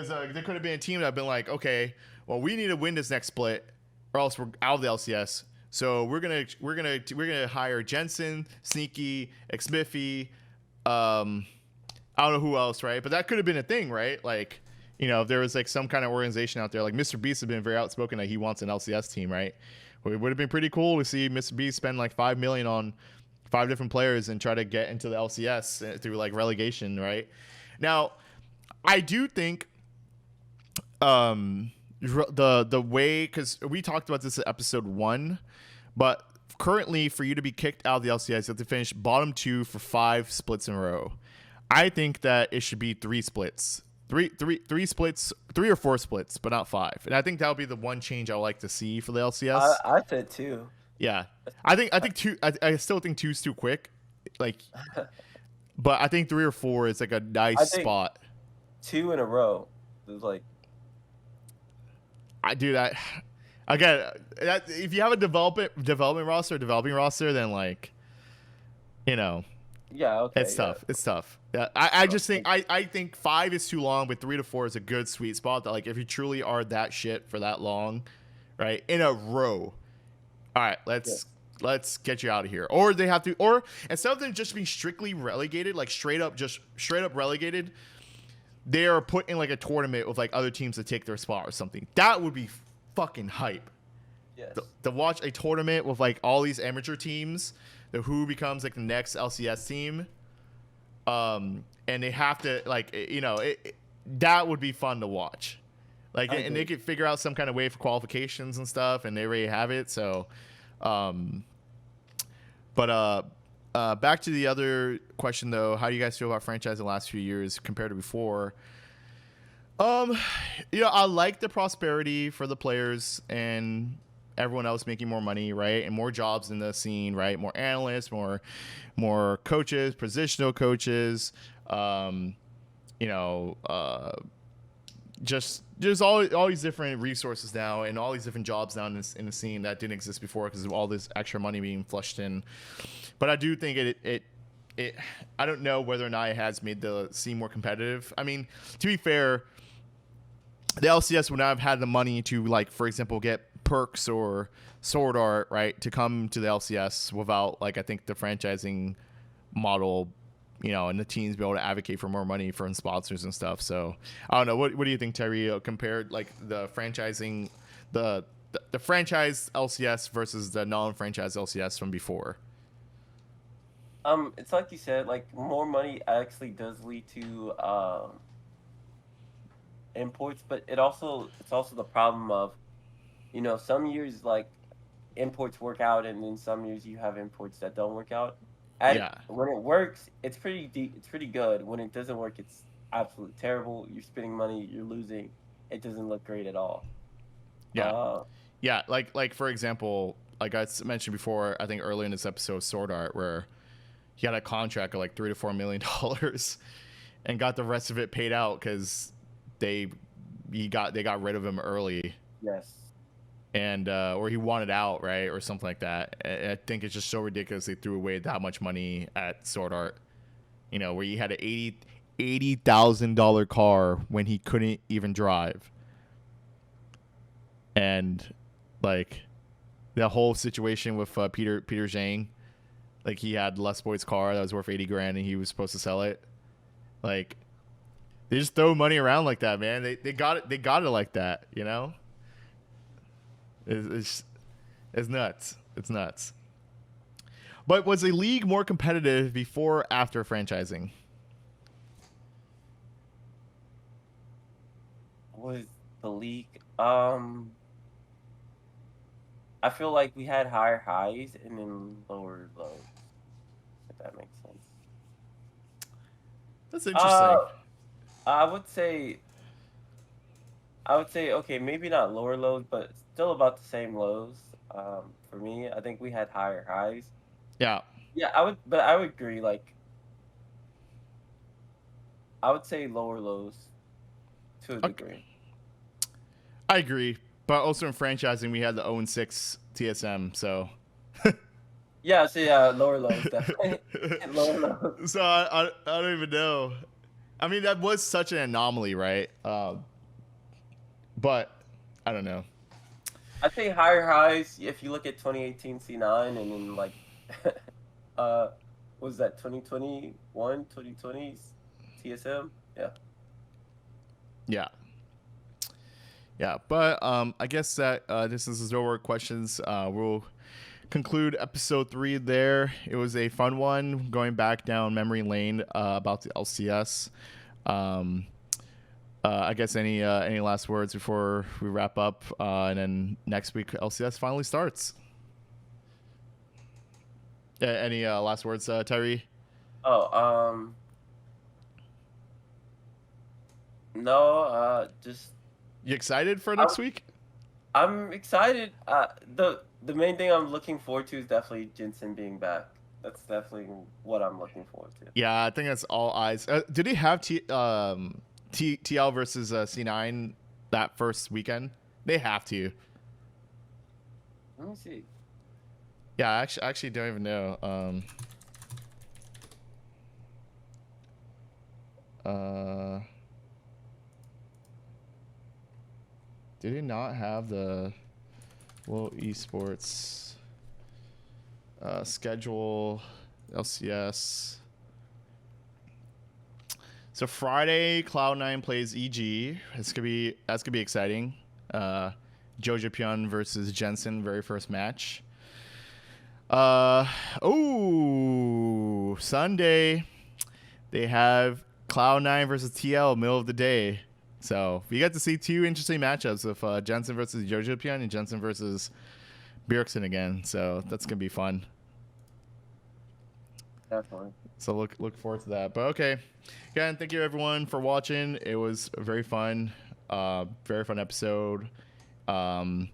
there could have been a team that have been okay, well, we need to win this next split, or else we're out of the LCS. So we're gonna hire Jensen, Sneaky, Xmiffy, I don't know who else, right? But that could have been a thing, right? If there was some kind of organization out there, Mr. Beast has been very outspoken that he wants an LCS team, right? Well, it would have been pretty cool to see Mr. Beast spend $5 million on 5 different players and try to get into the LCS through relegation, right? Now, I do think the way, because we talked about this in episode 1, but currently for you to be kicked out of the LCS, you have to finish bottom 2 for 5 splits in a row. I think that it should be 3 splits, three splits, 3 or 4 splits, but not 5. And I think that would be the one change I would like to see for the LCS. I said 2. Yeah, I think two. I still think two's too quick. Like, but I think 3 or 4 is like a nice I think spot. 2 in a row is like I do that again. If you have a developing roster, then like, you know, yeah, it's okay, yeah. tough. It's tough. Yeah, I Oh, just think I think 5 is too long, but 3 to 4 is a good sweet spot. That like if you truly are that shit for that long, right, in a row. All right, yeah, let's get you out of here. Or they have to, or instead of them just being strictly relegated, like straight up relegated, they are put in like a tournament with like other teams to take their spot or something. That would be fucking hype. yes. To watch a tournament with like all these amateur teams, the who becomes like the next LCS team, and they have to like that would be fun to watch. Like, I and they agree. could figure out some kind of way for qualifications and stuff, and they already have it. So, um, but back to the other question though, how do you guys feel about franchise the last few years compared to before? Um, I like the prosperity for the players and everyone else making more money, right? And more jobs in the scene, right? More analysts, more coaches, positional coaches. Um, you know, just there's all these different resources now and all these different jobs now in the scene that didn't exist before because of all this extra money being flushed in. But I do think it I don't know whether or not it has made the scene more competitive. I mean, to be fair, the LCS would not have had the money to, like, for example, get perks or sword art, right, to come to the LCS without, like, I think the franchising model, and the teams be able to advocate for more money from sponsors and stuff. So I don't know. What do you think, Tyree, compared like the franchising, the franchise LCS versus the non-franchise LCS from before? It's like you said, like more money actually does lead to imports, but it's also the problem of, some years like imports work out, and then some years you have imports that don't work out. And Yeah, when it works, it's pretty good. When it doesn't work, it's absolutely terrible. You're spending money, you're losing. It doesn't look great at all. yeah, Uh, yeah. Like for example, like mentioned before, I think earlier in this episode, Sword Art, where he had a contract of like $3 to $4 million, and got the rest of it paid out because they they got rid of him early, yes, and or he wanted out, right, or something like that. I think it's just so ridiculous they threw away that much money at Sword Art. Where he had an $80,000 car when he couldn't even drive, and like the whole situation with Peter Zhang, like he had Les Boyd's car that was worth 80 grand and he was supposed to sell it. Like they just throw money around like that, man. They got it like that, It's it's nuts. It's nuts. But was the league more competitive before or after franchising? was the league. I feel like we had higher highs and then lower lows, if that makes sense. That's interesting. Uh, I would say okay, maybe not lower lows, but still about the same lows. For me, I think we had higher highs. Yeah. Yeah, I would agree. Like, I would say lower lows to a Okay. degree. I agree. But also in franchising, we had the 0-6 TSM, so. Yeah, so yeah, lower lows definitely. Lower lows. So I don't even know. I mean, that was such an anomaly, right? But I don't know. I'd say higher highs if you look at 2018 C9 and then like uh what was that 2021, 2020s TSM? Yeah. Yeah. Yeah. But I guess that this is the questions. We'll conclude episode 3 there. It was a fun one going back down memory lane about the LCS. I guess any last words before we wrap up, and then next week LCS finally starts. Any last words, Tyree? Oh, no, just You excited for I, next week? I'm excited. The main thing I'm looking forward to is definitely Jensen being back. That's definitely what I'm looking forward to. Yeah, I think that's all eyes. Did he have TL versus C9 that first weekend? They have to. Let me see. Yeah, I actually don't even know. Did he not have the World Esports schedule LCS? So Friday, Cloud9 plays EG. That's gonna be exciting. Jojo Pyun versus Jensen, very first match. Sunday they have Cloud9 versus TL, middle of the day. So we got to see two interesting matchups of Jensen versus Jojo Pyun and Jensen versus Bjergsen again. So that's gonna be fun. Definitely. So look forward to that. But okay, again, thank you everyone for watching. It was very fun episode. And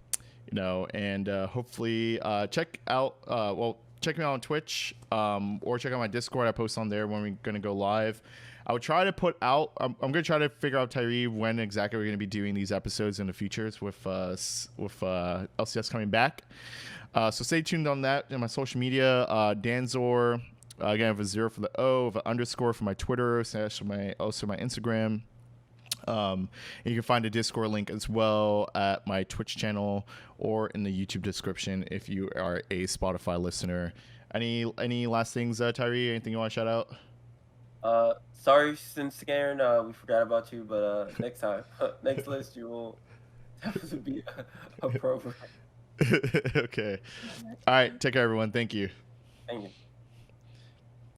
hopefully check me out on Twitch or check out my Discord. I post on there when we're gonna go live. I would try to put out. I'm gonna try to figure out, Tyree, when exactly we're gonna be doing these episodes in the futures with LCS coming back. So stay tuned on that in my social media. Danz0r. Again, I have a 0 for the O, of an underscore for my Twitter, also my Instagram. And you can find a Discord link as well at my Twitch channel or in the YouTube description if you are a Spotify listener. Any last things, Tyree? Anything you want to shout out? Sorry, Santorin, we forgot about you, but next time, next list, you will definitely be a pro. Okay. All right. Take care, everyone. Thank you. Thank you.